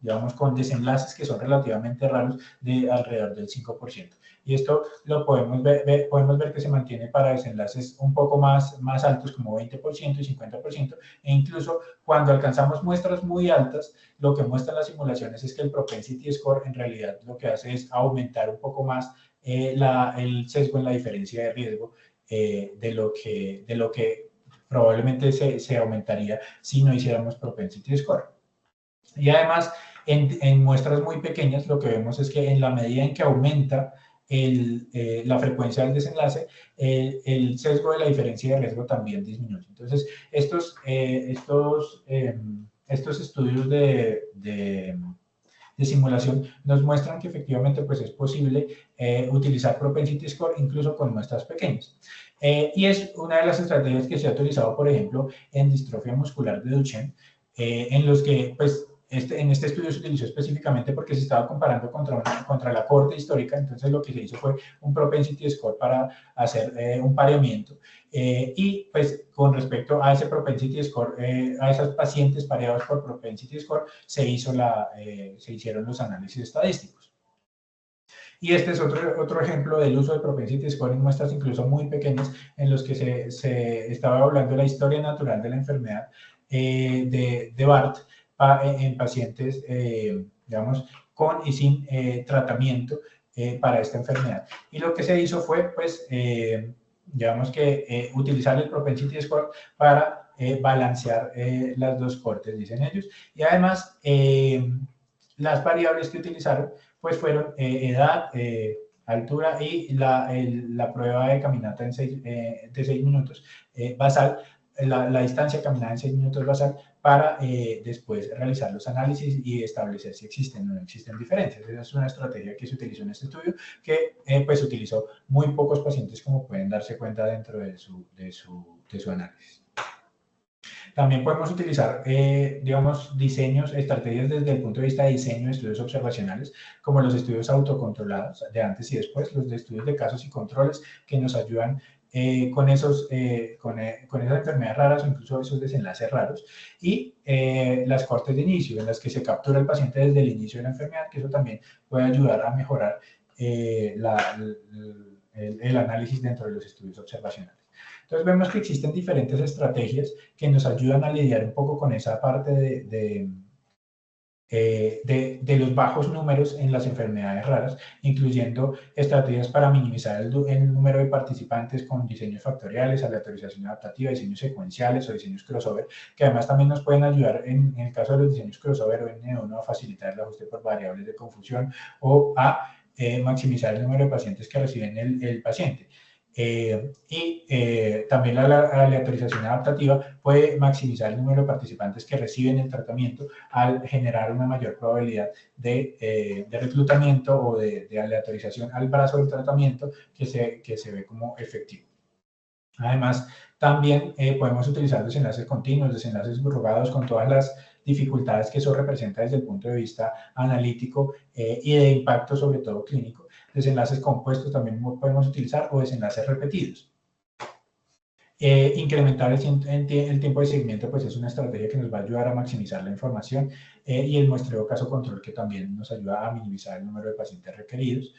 digamos, con desenlaces que son relativamente raros de alrededor del 5%. Y esto lo podemos ver que se mantiene para desenlaces un poco más altos como 20% y 50%, e incluso cuando alcanzamos muestras muy altas, lo que muestran las simulaciones es que el propensity score en realidad lo que hace es aumentar un poco más el sesgo en la diferencia de riesgo de lo que probablemente se aumentaría si no hiciéramos propensity score. Y además, en muestras muy pequeñas, lo que vemos es que en la medida en que aumenta la frecuencia del desenlace, el sesgo de la diferencia de riesgo también disminuye. Entonces, estos estudios de simulación nos muestran que efectivamente pues, es posible utilizar propensity score incluso con muestras pequeñas. Y es una de las estrategias que se ha utilizado, por ejemplo, en distrofia muscular de Duchenne, en los que pues, en este estudio se utilizó específicamente porque se estaba comparando contra la corte histórica, entonces lo que se hizo fue un propensity score para hacer un pareamiento. Y pues con respecto a ese propensity score, a esas pacientes pareados por propensity score, se hicieron los análisis estadísticos. Y este es otro ejemplo del uso de propensity score en muestras incluso muy pequeñas en los que se estaba hablando de la historia natural de la enfermedad de Barth en pacientes, digamos, con y sin tratamiento para esta enfermedad. Y lo que se hizo fue, pues, digamos que utilizar el propensity score para balancear las dos cortes, dicen ellos. Y además, las variables que utilizaron, pues, fueron edad, altura y la prueba de caminata de 6 minutos basal, la distancia caminada en 6 minutos basal, para después realizar los análisis y establecer si existen o no existen diferencias. Esa es una estrategia que se utilizó en este estudio, que pues utilizó muy pocos pacientes, como pueden darse cuenta dentro de su análisis. También podemos utilizar, digamos, diseños, estrategias desde el punto de vista de diseño de estudios observacionales, como los estudios autocontrolados de antes y después, los de estudios de casos y controles que nos ayudan con esas enfermedades raras o incluso esos desenlaces raros, y las cortes de inicio, en las que se captura el paciente desde el inicio de la enfermedad, que eso también puede ayudar a mejorar el análisis dentro de los estudios observacionales. Entonces vemos que existen diferentes estrategias que nos ayudan a lidiar un poco con esa parte de los bajos números en las enfermedades raras, incluyendo estrategias para minimizar el número de participantes con diseños factoriales, aleatorización adaptativa, diseños secuenciales o diseños crossover, que además también nos pueden ayudar en el caso de los diseños crossover o N1 a facilitar el ajuste por variables de confusión o a maximizar el número de pacientes que reciben el paciente. También la aleatorización adaptativa puede maximizar el número de participantes que reciben el tratamiento al generar una mayor probabilidad de reclutamiento o de aleatorización al brazo del tratamiento que se ve como efectivo. Además, también podemos utilizar desenlaces continuos, desenlaces subrogados, con todas las dificultades que eso representa desde el punto de vista analítico y de impacto sobre todo clínico. Desenlaces compuestos también podemos utilizar o desenlaces repetidos. Incrementar el tiempo de seguimiento pues es una estrategia que nos va a ayudar a maximizar la información y el muestreo caso control, que también nos ayuda a minimizar el número de pacientes requeridos.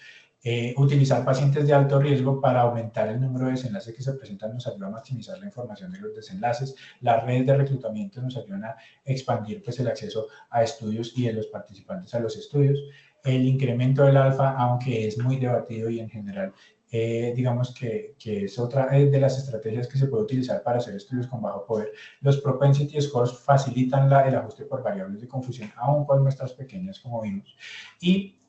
Utilizar pacientes de alto riesgo para aumentar el número de desenlaces que se presentan nos ayuda a maximizar la información de los desenlaces. Las redes de reclutamiento nos ayudan a expandir pues, el acceso a estudios y de los participantes a los estudios. El incremento del alfa, aunque es muy debatido y en general, digamos que es otra de las estrategias que se puede utilizar para hacer estudios con bajo poder. Los propensity scores facilitan el ajuste por variables de confusión, aún con muestras pequeñas, como vimos. Y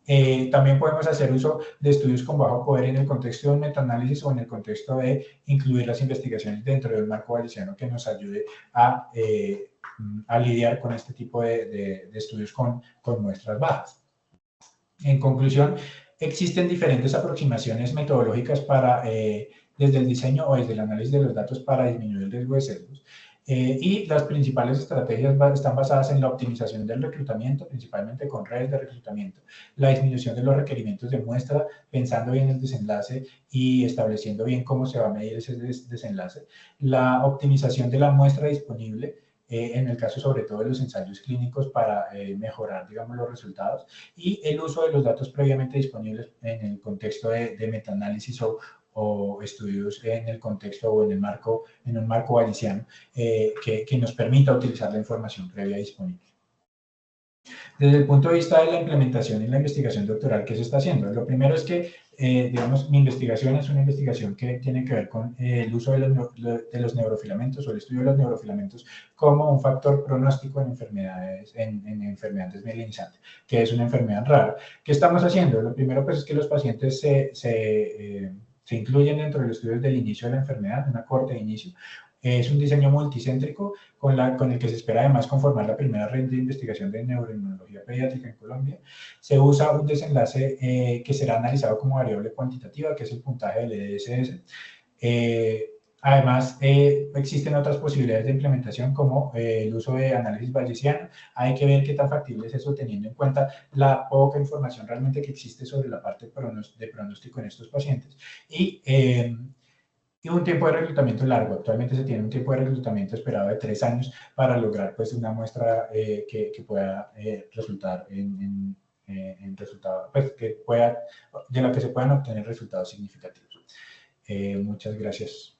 también podemos hacer uso de estudios con bajo poder en el contexto de un metaanálisis o en el contexto de incluir las investigaciones dentro del marco bayesiano que nos ayude a lidiar con este tipo de estudios con muestras bajas. En conclusión, existen diferentes aproximaciones metodológicas para, desde el diseño o desde el análisis de los datos para disminuir el riesgo de sesgos. Y las principales estrategias están basadas en la optimización del reclutamiento, principalmente con redes de reclutamiento, la disminución de los requerimientos de muestra, pensando bien el desenlace y estableciendo bien cómo se va a medir ese desenlace, la optimización de la muestra disponible, en el caso sobre todo de los ensayos clínicos para mejorar, digamos, los resultados, y el uso de los datos previamente disponibles en el contexto de metaanálisis o estudios en el contexto o en un marco bayesiano que nos permita utilizar la información previa disponible. Desde el punto de vista de la implementación y la investigación doctoral, ¿qué se está haciendo? Lo primero es que, digamos, mi investigación es una investigación que tiene que ver con el uso de los neurofilamentos o el estudio de los neurofilamentos como un factor pronóstico en enfermedades, en enfermedad desmielinizante, que es una enfermedad rara. ¿Qué estamos haciendo? Lo primero, pues, es que los pacientes se incluyen dentro del estudio desde el inicio de la enfermedad, una corte de inicio. Es un diseño multicéntrico con el que se espera además conformar la primera red de investigación de neuroinmunología pediátrica en Colombia. Se usa un desenlace que será analizado como variable cuantitativa, que es el puntaje del EDSS. Además, existen otras posibilidades de implementación como el uso de análisis bayesiano. Hay que ver qué tan factible es eso teniendo en cuenta la poca información realmente que existe sobre la parte de pronóstico en estos pacientes. Y un tiempo de reclutamiento largo. Actualmente se tiene un tiempo de reclutamiento esperado de 3 años para lograr pues, una muestra que pueda resultar en resultados, pues, de la que se puedan obtener resultados significativos. Muchas gracias.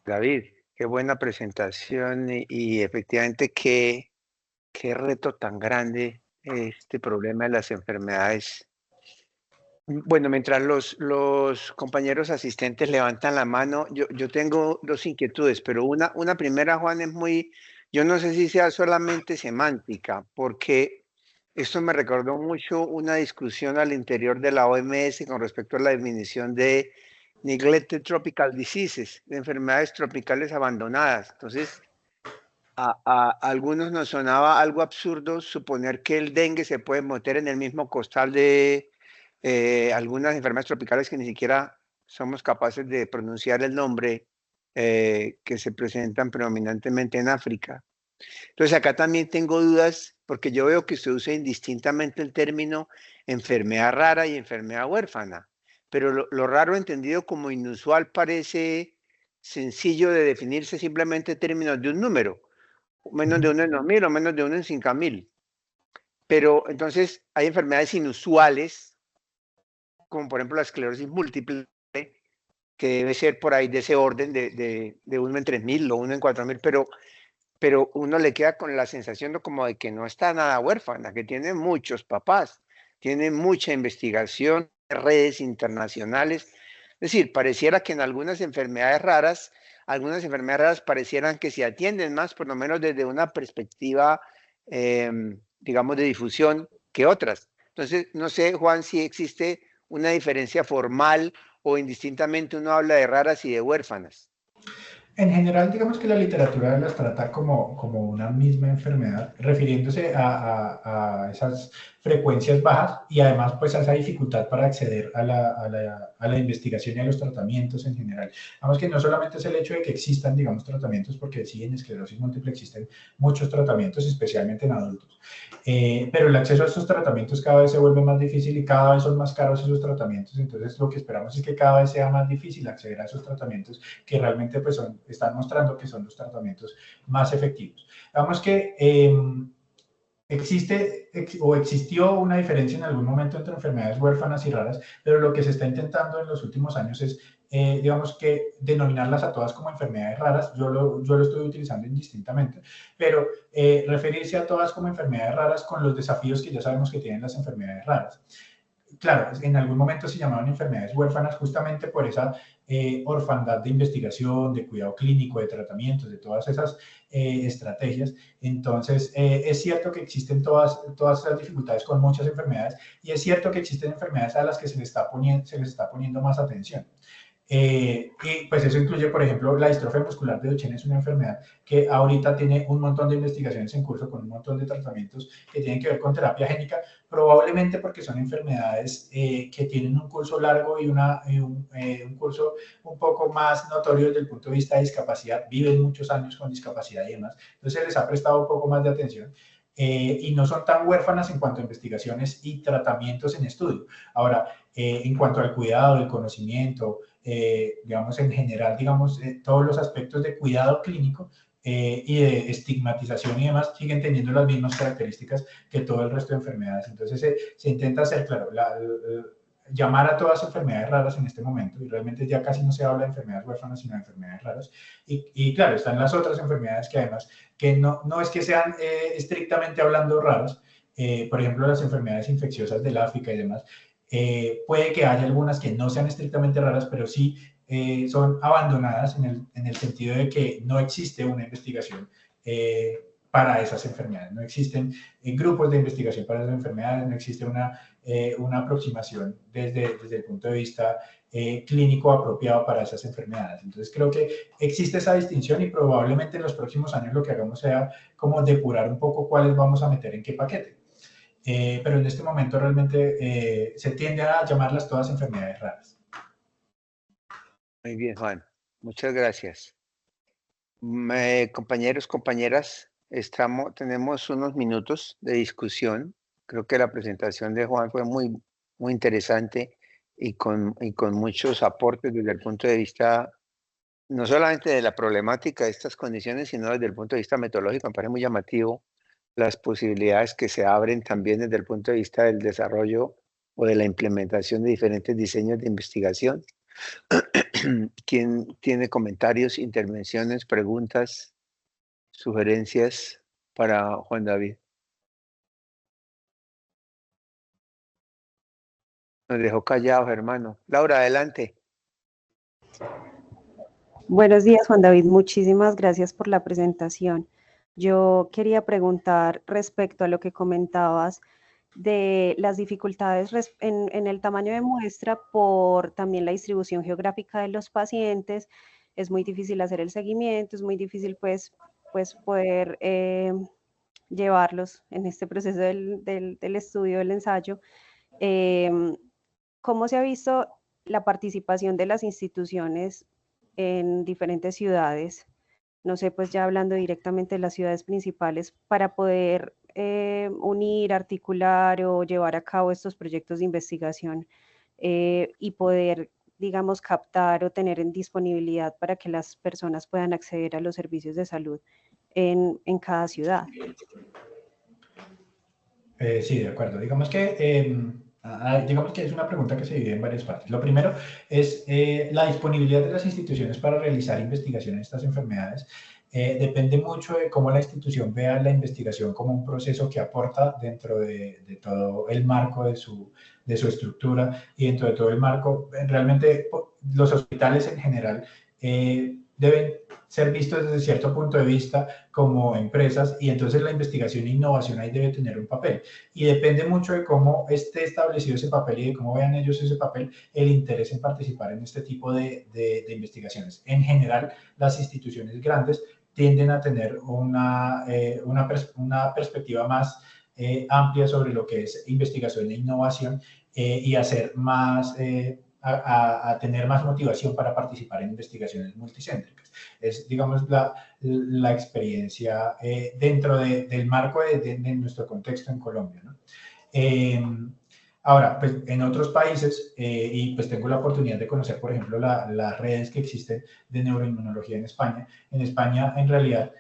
David, qué buena presentación y efectivamente qué reto tan grande este problema de las enfermedades. Bueno, mientras los compañeros asistentes levantan la mano, yo tengo 2 inquietudes, pero una primera, Juan, es yo no sé si sea solamente semántica, porque esto me recordó mucho una discusión al interior de la OMS con respecto a la definición de neglected tropical diseases, de enfermedades tropicales abandonadas. Entonces, a algunos nos sonaba algo absurdo suponer que el dengue se puede meter en el mismo costal de algunas enfermedades tropicales que ni siquiera somos capaces de pronunciar el nombre, que se presentan predominantemente en África. Entonces acá también tengo dudas porque yo veo que se usa indistintamente el término enfermedad rara y enfermedad huérfana, pero lo raro entendido como inusual parece sencillo de definirse simplemente en términos de un número, menos de 1 en 2.000 o menos de 1 en 5.000. Pero entonces hay enfermedades inusuales, como por ejemplo la esclerosis múltiple, que debe ser por ahí de ese orden de 1 en 3.000 o 1 en 4.000, pero uno le queda con la sensación como de que no está nada huérfana, que tiene muchos papás, tiene mucha investigación, redes internacionales. Es decir, pareciera que en algunas enfermedades raras parecieran que se atienden más, por lo menos desde una perspectiva, digamos, de difusión que otras. Entonces, no sé, Juan, si existe una diferencia formal o indistintamente uno habla de raras y de huérfanas. En general, digamos que la literatura las trata como una misma enfermedad, refiriéndose a esas frecuencias bajas y además pues a esa dificultad para acceder a la investigación y a los tratamientos en general. Vamos que no solamente es el hecho de que existan, digamos, tratamientos, porque sí, en esclerosis múltiple existen muchos tratamientos, especialmente en adultos, pero el acceso a estos tratamientos cada vez se vuelve más difícil y cada vez son más caros esos tratamientos. Entonces lo que esperamos es que cada vez sea más difícil acceder a esos tratamientos que realmente pues están mostrando que son los tratamientos más efectivos. Vamos que existió una diferencia en algún momento entre enfermedades huérfanas y raras, pero lo que se está intentando en los últimos años es, digamos que, denominarlas a todas como enfermedades raras. Yo lo estoy utilizando indistintamente, pero referirse a todas como enfermedades raras con los desafíos que ya sabemos que tienen las enfermedades raras. Claro, en algún momento se llamaban enfermedades huérfanas justamente por esa orfandad de investigación, de cuidado clínico, de tratamientos, de todas esas estrategias. Entonces, es cierto que existen todas esas dificultades con muchas enfermedades y es cierto que existen enfermedades a las que se les está poniendo más atención. Y pues eso incluye, por ejemplo, la distrofia muscular de Duchenne. Es una enfermedad que ahorita tiene un montón de investigaciones en curso con un montón de tratamientos que tienen que ver con terapia génica, probablemente porque son enfermedades que tienen un curso largo y un curso un poco más notorio desde el punto de vista de discapacidad, viven muchos años con discapacidad y demás, entonces se les ha prestado un poco más de atención. Y no son tan huérfanas en cuanto a investigaciones y tratamientos en estudio. Ahora, en cuanto al cuidado, el conocimiento, digamos, en general, digamos, todos los aspectos de cuidado clínico y de estigmatización y demás siguen teniendo las mismas características que todo el resto de enfermedades. Entonces, se intenta hacer, claro, llamar a todas enfermedades raras en este momento, y realmente ya casi no se habla de enfermedades huérfanas, sino de enfermedades raras. Y claro, están las otras enfermedades que además, que no es que sean estrictamente hablando raras, por ejemplo, las enfermedades infecciosas del África y demás, puede que haya algunas que no sean estrictamente raras, pero sí son abandonadas en el sentido de que no existe una investigación para esas enfermedades. No existen grupos de investigación para esas enfermedades, no existe una aproximación desde el punto de vista clínico apropiado para esas enfermedades. Entonces creo que existe esa distinción y probablemente en los próximos años lo que hagamos sea como depurar un poco cuáles vamos a meter en qué paquete. Pero en este momento realmente se tiende a llamarlas todas enfermedades raras. Muy bien, Juan. Muchas gracias. Compañeros, compañeras, tenemos unos minutos de discusión. Creo que la presentación de Juan fue muy, muy interesante y con muchos aportes desde el punto de vista, no solamente de la problemática de estas condiciones, sino desde el punto de vista metodológico. Me parece muy llamativo las posibilidades que se abren también desde el punto de vista del desarrollo o de la implementación de diferentes diseños de investigación. ¿Quién tiene comentarios, intervenciones, preguntas, sugerencias para Juan David? Nos dejó callados, hermano. Laura, adelante. Buenos días, Juan David. Muchísimas gracias por la presentación. Yo quería preguntar respecto a lo que comentabas de las dificultades en el tamaño de muestra por también la distribución geográfica de los pacientes. Es muy difícil hacer el seguimiento, es muy difícil pues poder llevarlos en este proceso del estudio, del ensayo. ¿Cómo se ha visto la participación de las instituciones en diferentes ciudades? No sé, pues ya hablando directamente de las ciudades principales, para poder unir, articular o llevar a cabo estos proyectos de investigación y poder, digamos, captar o tener en disponibilidad para que las personas puedan acceder a los servicios de salud en cada ciudad. Sí, de acuerdo. Digamos que es una pregunta que se divide en varias partes. Lo primero es la disponibilidad de las instituciones para realizar investigación en estas enfermedades. Depende mucho de cómo la institución vea la investigación como un proceso que aporta dentro de todo el marco de su estructura y dentro de todo el marco. Realmente los hospitales en general deben ser vistos desde cierto punto de vista como empresas, y entonces la investigación e innovación ahí debe tener un papel. Y depende mucho de cómo esté establecido ese papel y de cómo vean ellos ese papel, el interés en participar en este tipo de investigaciones. En general, las instituciones grandes tienden a tener una perspectiva más amplia sobre lo que es investigación e innovación y hacer más... A tener más motivación para participar en investigaciones multicéntricas. Es, digamos, la experiencia dentro del marco de nuestro contexto en Colombia, ¿no? Ahora, pues en otros países, y pues tengo la oportunidad de conocer, por ejemplo, las redes que existen de neuroinmunología en España. En España, en realidad,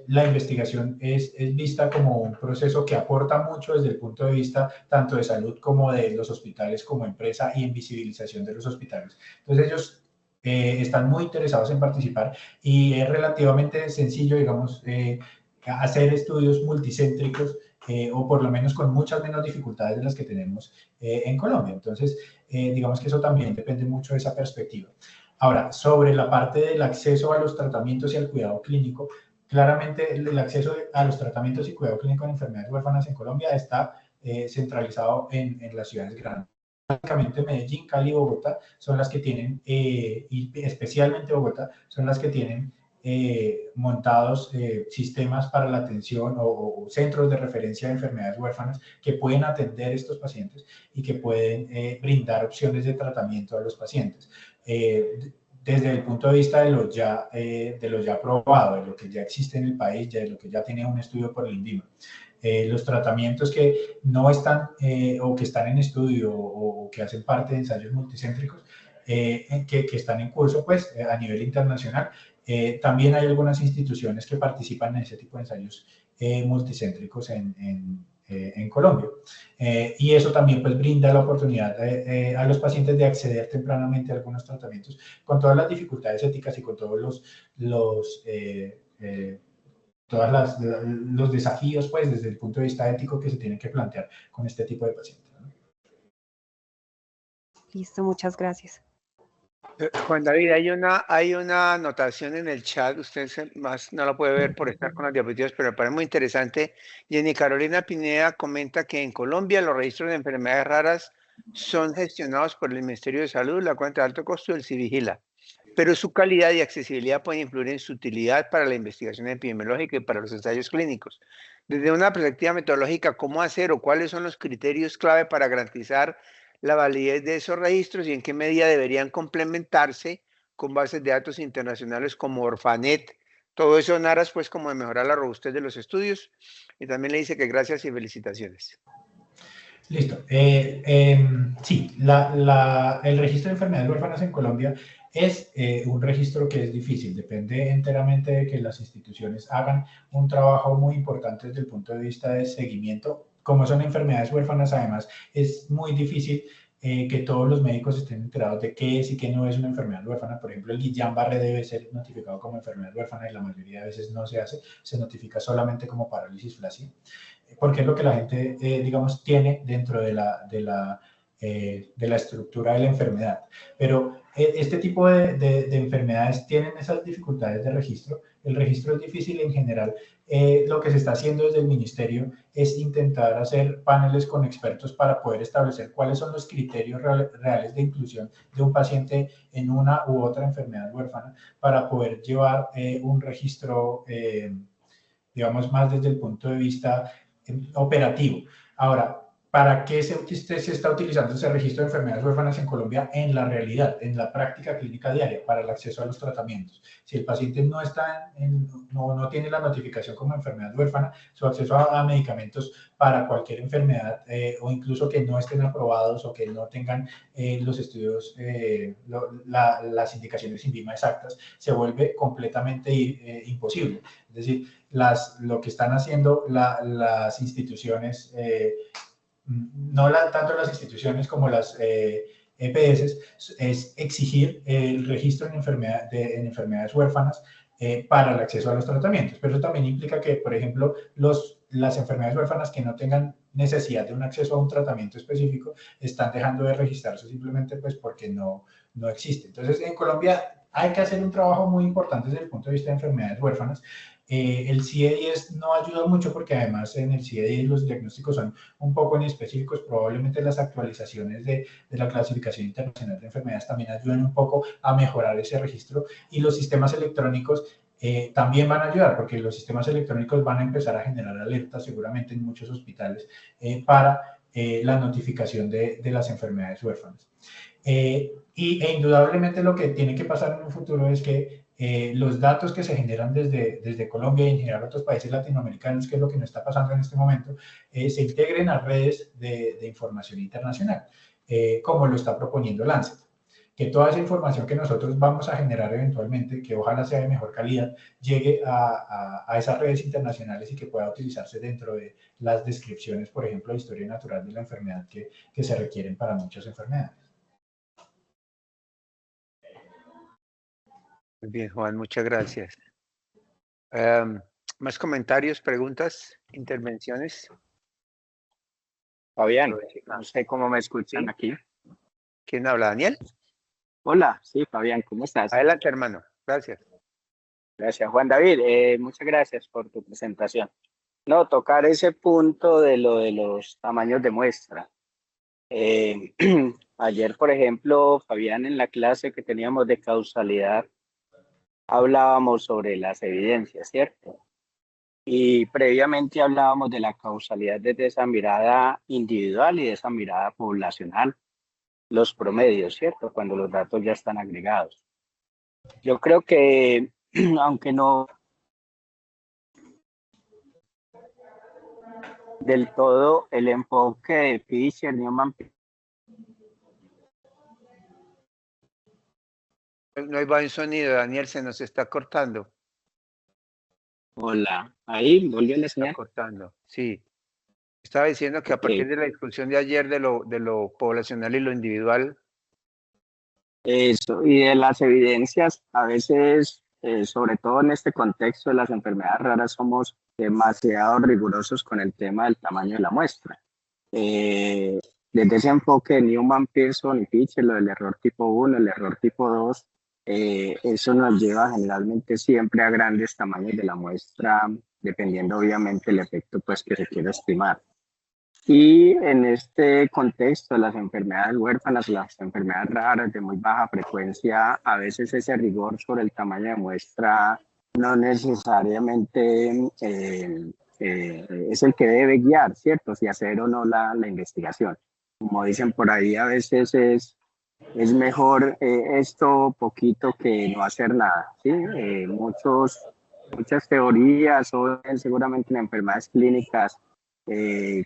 la investigación es vista como un proceso que aporta mucho desde el punto de vista tanto de salud como de los hospitales como empresa y en visibilización de los hospitales. Entonces ellos están muy interesados en participar y es relativamente sencillo, digamos, hacer estudios multicéntricos o por lo menos con muchas menos dificultades de las que tenemos en Colombia. Entonces, digamos que eso también depende mucho de esa perspectiva. Ahora, sobre la parte del acceso a los tratamientos y al cuidado clínico, claramente el acceso a los tratamientos y cuidado clínico en enfermedades huérfanas en Colombia está centralizado en las ciudades grandes. básicamente Medellín, Cali y Bogotá son las que tienen, y especialmente Bogotá, son las que tienen montados sistemas para la atención o centros de referencia de enfermedades huérfanas que pueden atender estos pacientes y que pueden brindar opciones de tratamiento a los pacientes. Desde el punto de vista de lo ya probado, de lo que ya existe en el país, de lo que ya tiene un estudio por el INVIMA. Los tratamientos que no están o que están en estudio o que hacen parte de ensayos multicéntricos que están en curso pues a nivel internacional. También hay algunas instituciones que participan en ese tipo de ensayos multicéntricos en Colombia. Y eso también pues brinda la oportunidad a los pacientes de acceder tempranamente a algunos tratamientos con todas las dificultades éticas y con todos los desafíos, pues, desde el punto de vista ético que se tienen que plantear con este tipo de pacientes, ¿no? Listo, muchas gracias. Juan David, hay una anotación en el chat, usted más no lo puede ver por estar con las diapositivas, pero me parece muy interesante. Jenny Carolina Pineda comenta que en Colombia los registros de enfermedades raras son gestionados por el Ministerio de Salud, la cuenta de alto costo del Civigila, pero su calidad y accesibilidad pueden influir en su utilidad para la investigación epidemiológica y para los ensayos clínicos. Desde una perspectiva metodológica, ¿cómo hacer o cuáles son los criterios clave para garantizar la validez de esos registros y en qué medida deberían complementarse con bases de datos internacionales como Orphanet? Todo eso en aras, pues, como de mejorar la robustez de los estudios. Y también le dice que gracias y felicitaciones. Listo. Sí, el registro de enfermedades huérfanas en Colombia es un registro que es difícil, depende enteramente de que las instituciones hagan un trabajo muy importante desde el punto de vista de seguimiento. Como son enfermedades huérfanas, además, es muy difícil que todos los médicos estén enterados de qué es y qué no es una enfermedad huérfana. Por ejemplo, el Guillain-Barré debe ser notificado como enfermedad huérfana y la mayoría de veces no se hace, se notifica solamente como parálisis flácida, porque es lo que la gente, digamos, tiene dentro de la estructura de la enfermedad. Pero este tipo de enfermedades tienen esas dificultades de registro. El registro es difícil en general. Lo que se está haciendo desde el ministerio es intentar hacer paneles con expertos para poder establecer cuáles son los criterios reales de inclusión de un paciente en una u otra enfermedad huérfana para poder llevar un registro, digamos, más desde el punto de vista operativo. Ahora, ¿para qué se está utilizando ese registro de enfermedades huérfanas en Colombia en la realidad, en la práctica clínica diaria, para el acceso a los tratamientos? Si el paciente no tiene la notificación como enfermedad huérfana, su acceso a medicamentos para cualquier enfermedad o incluso que no estén aprobados o que no tengan los estudios, las indicaciones INVIMA exactas, se vuelve completamente imposible. Es decir, lo que están haciendo las instituciones, no tanto las instituciones como las EPS, es exigir el registro en enfermedades huérfanas para el acceso a los tratamientos. Pero eso también implica que, por ejemplo, las enfermedades huérfanas que no tengan necesidad de un acceso a un tratamiento específico están dejando de registrarse simplemente pues porque no existe. Entonces, en Colombia hay que hacer un trabajo muy importante desde el punto de vista de enfermedades huérfanas. El CIE-10 no ayuda mucho porque además en el CIE-10 los diagnósticos son un poco inespecíficos. Probablemente las actualizaciones de la clasificación internacional de enfermedades también ayudan un poco a mejorar ese registro, y los sistemas electrónicos también van a ayudar porque los sistemas electrónicos van a empezar a generar alertas seguramente en muchos hospitales para la notificación de las enfermedades huérfanas. E indudablemente lo que tiene que pasar en un futuro es que los datos que se generan desde Colombia y en general otros países latinoamericanos, que es lo que nos está pasando en este momento, se integren a redes de información internacional, como lo está proponiendo Lancet. Que toda esa información que nosotros vamos a generar eventualmente, que ojalá sea de mejor calidad, llegue a esas redes internacionales y que pueda utilizarse dentro de las descripciones, por ejemplo, de historia natural de la enfermedad que se requieren para muchas enfermedades. Muy bien, Juan, muchas gracias. ¿Más comentarios, preguntas, intervenciones? Fabián, no sé cómo me escuchan aquí. ¿Quién habla? ¿Daniel? Hola, sí, Fabián, ¿cómo estás? Adelante, hermano. Gracias. Gracias, Juan David. Muchas gracias por tu presentación. No, tocar ese punto de lo de los tamaños de muestra. Eh, Ayer, por ejemplo, Fabián, en la clase que teníamos de causalidad, hablábamos sobre las evidencias, ¿cierto? Y previamente hablábamos de la causalidad desde esa mirada individual y de esa mirada poblacional, los promedios, ¿cierto? Cuando los datos ya están agregados. Yo creo que, aunque no del todo, el enfoque de Fisher, Newman. No hay buen sonido, Daniel, se nos está cortando. Hola, ahí volvió a Está enseñar. cortando, sí. Estaba diciendo que a partir de la discusión de ayer de lo poblacional y lo individual. Eso, y de las evidencias, a veces, sobre todo en este contexto de las enfermedades raras, somos demasiado rigurosos con el tema del tamaño de la muestra. Desde ese enfoque de Newman, Pearson y Fisher, lo del error tipo 1, el error tipo 2, eso nos lleva generalmente siempre a grandes tamaños de la muestra, dependiendo obviamente del efecto pues, que se quiera estimar. Y en este contexto de las enfermedades huérfanas, las enfermedades raras de muy baja frecuencia, a veces ese rigor sobre el tamaño de muestra no necesariamente es el que debe guiar, ¿cierto? Si hacer o no la investigación. Como dicen por ahí, a veces es mejor esto poquito que no hacer nada, ¿sí? Muchas teorías, o seguramente en enfermedades clínicas,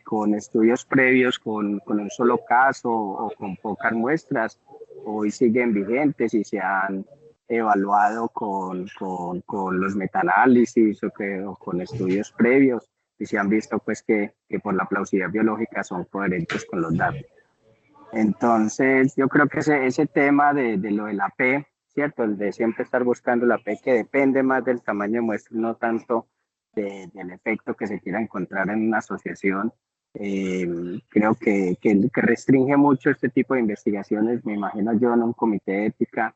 con estudios previos, con un solo caso o con pocas muestras, hoy siguen vigentes y se han evaluado con los metaanálisis o con estudios previos y se han visto pues que por la plausibilidad biológica son coherentes con los datos. Entonces, yo creo que ese tema de lo de la P, ¿cierto? El de siempre estar buscando la P, que depende más del tamaño de muestra, no tanto del efecto que se quiera encontrar en una asociación. Creo que restringe mucho este tipo de investigaciones, me imagino yo en un comité de ética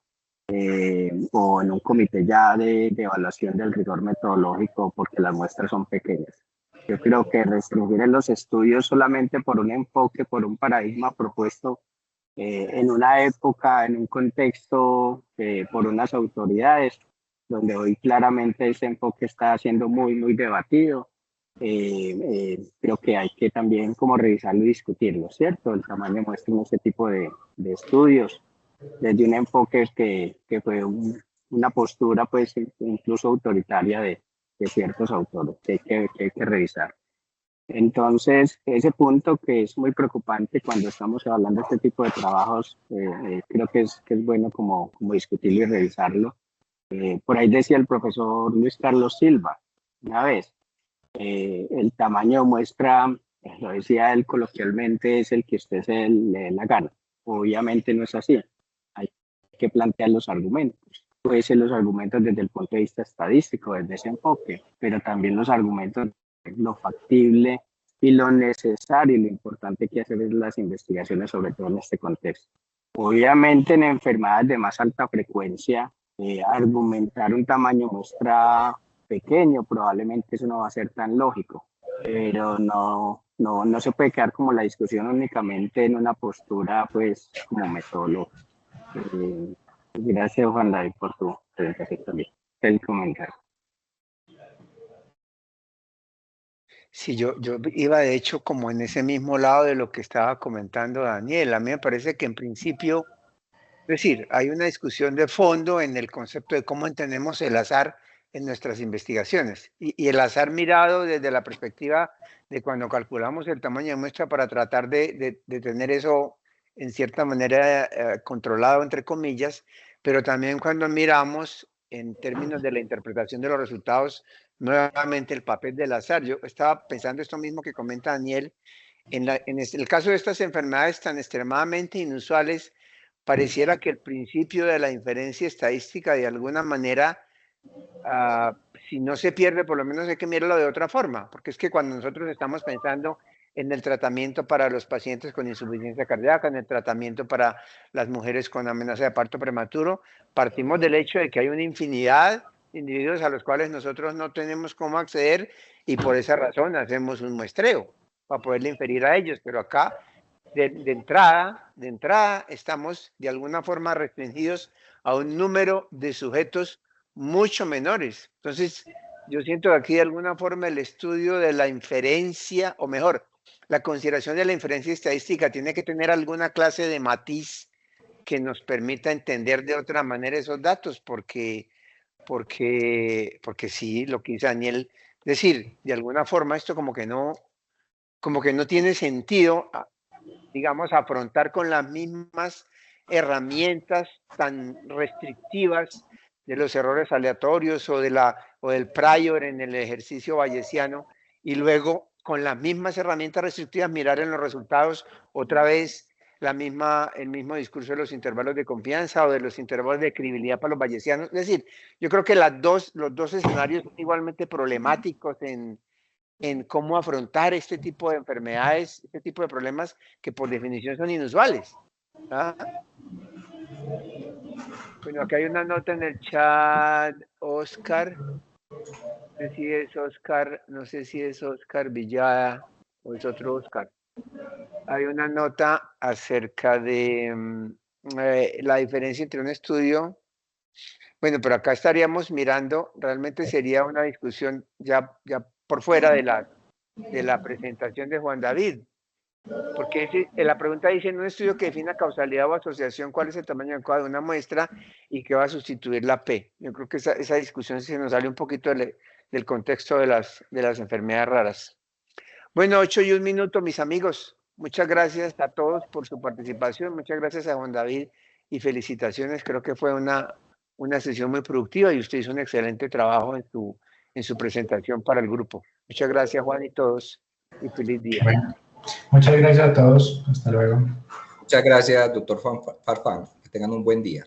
o en un comité ya de evaluación del rigor metodológico, porque las muestras son pequeñas. Yo creo que restringir en los estudios solamente por un enfoque, por un paradigma propuesto en una época, en un contexto, por unas autoridades, donde hoy claramente ese enfoque está siendo muy, muy debatido. Creo que hay que también como revisarlo y discutirlo, ¿cierto? El tamaño muestra en este tipo de estudios, desde un enfoque que fue una postura pues incluso autoritaria de ciertos autores que hay que revisar. Entonces, ese punto que es muy preocupante cuando estamos hablando de este tipo de trabajos, creo que es bueno como discutirlo y revisarlo. Por ahí decía el profesor Luis Carlos Silva una vez, el tamaño muestra, lo decía él coloquialmente, es el que usted se le dé la gana. Obviamente no es así. Hay que plantear los argumentos. Puede ser los argumentos desde el punto de vista estadístico, desde ese enfoque, pero también los argumentos lo factible y lo necesario y lo importante que hacer es las investigaciones, sobre todo en este contexto. Obviamente en enfermedades de más alta frecuencia, argumentar un tamaño muestra pequeño, probablemente eso no va a ser tan lógico, pero no se puede quedar como la discusión únicamente en una postura pues como metodológica. Gracias Juan David por tu presentación también, el comentario. Sí, yo iba de hecho como en ese mismo lado de lo que estaba comentando Daniel. A mí me parece que en principio, es decir, hay una discusión de fondo en el concepto de cómo entendemos el azar en nuestras investigaciones y el azar mirado desde la perspectiva de cuando calculamos el tamaño de muestra para tratar de tener eso en cierta manera controlado, entre comillas, pero también cuando miramos en términos de la interpretación de los resultados, nuevamente el papel del azar. Yo estaba pensando esto mismo que comenta Daniel, en el caso de estas enfermedades tan extremadamente inusuales, pareciera que el principio de la inferencia estadística de alguna manera, si no se pierde, por lo menos hay que mirarlo de otra forma, porque es que cuando nosotros estamos pensando en el tratamiento para los pacientes con insuficiencia cardíaca, en el tratamiento para las mujeres con amenaza de parto prematuro, partimos del hecho de que hay una infinidad de individuos a los cuales nosotros no tenemos cómo acceder y por esa razón hacemos un muestreo para poderle inferir a ellos, pero acá de entrada estamos de alguna forma restringidos a un número de sujetos mucho menores. Entonces, yo siento que aquí de alguna forma el estudio de la inferencia, o mejor, la consideración de la inferencia estadística tiene que tener alguna clase de matiz que nos permita entender de otra manera esos datos, porque sí, lo que dice Daniel, es decir, de alguna forma esto como que no tiene sentido, digamos, afrontar con las mismas herramientas tan restrictivas de los errores aleatorios o del prior en el ejercicio bayesiano, y luego con las mismas herramientas restrictivas mirar en los resultados otra vez el mismo discurso de los intervalos de confianza o de los intervalos de credibilidad para los bayesianos. Es decir, yo creo que los dos escenarios son igualmente problemáticos en cómo afrontar este tipo de enfermedades, este tipo de problemas que por definición son inusuales. ¿Ah? Bueno, acá hay una nota en el chat, Oscar. No sé si es Oscar Villada o es otro Oscar. Hay una nota acerca de la diferencia entre un estudio. Bueno, pero acá estaríamos mirando, realmente sería una discusión ya por fuera de la presentación de Juan David. Porque la pregunta dice, en un estudio que defina causalidad o asociación, ¿cuál es el tamaño adecuado de una muestra y qué va a sustituir la P? Yo creo que esa discusión se nos sale un poquito del contexto de las enfermedades raras. Bueno, 8:01 minutos, mis amigos. Muchas gracias a todos por su participación. Muchas gracias a Juan David y felicitaciones. Creo que fue una sesión muy productiva y usted hizo un excelente trabajo en su presentación para el grupo. Muchas gracias, Juan, y todos, y feliz día. Bueno, muchas gracias a todos. Hasta luego. Muchas gracias, doctor Farfán. Que tengan un buen día.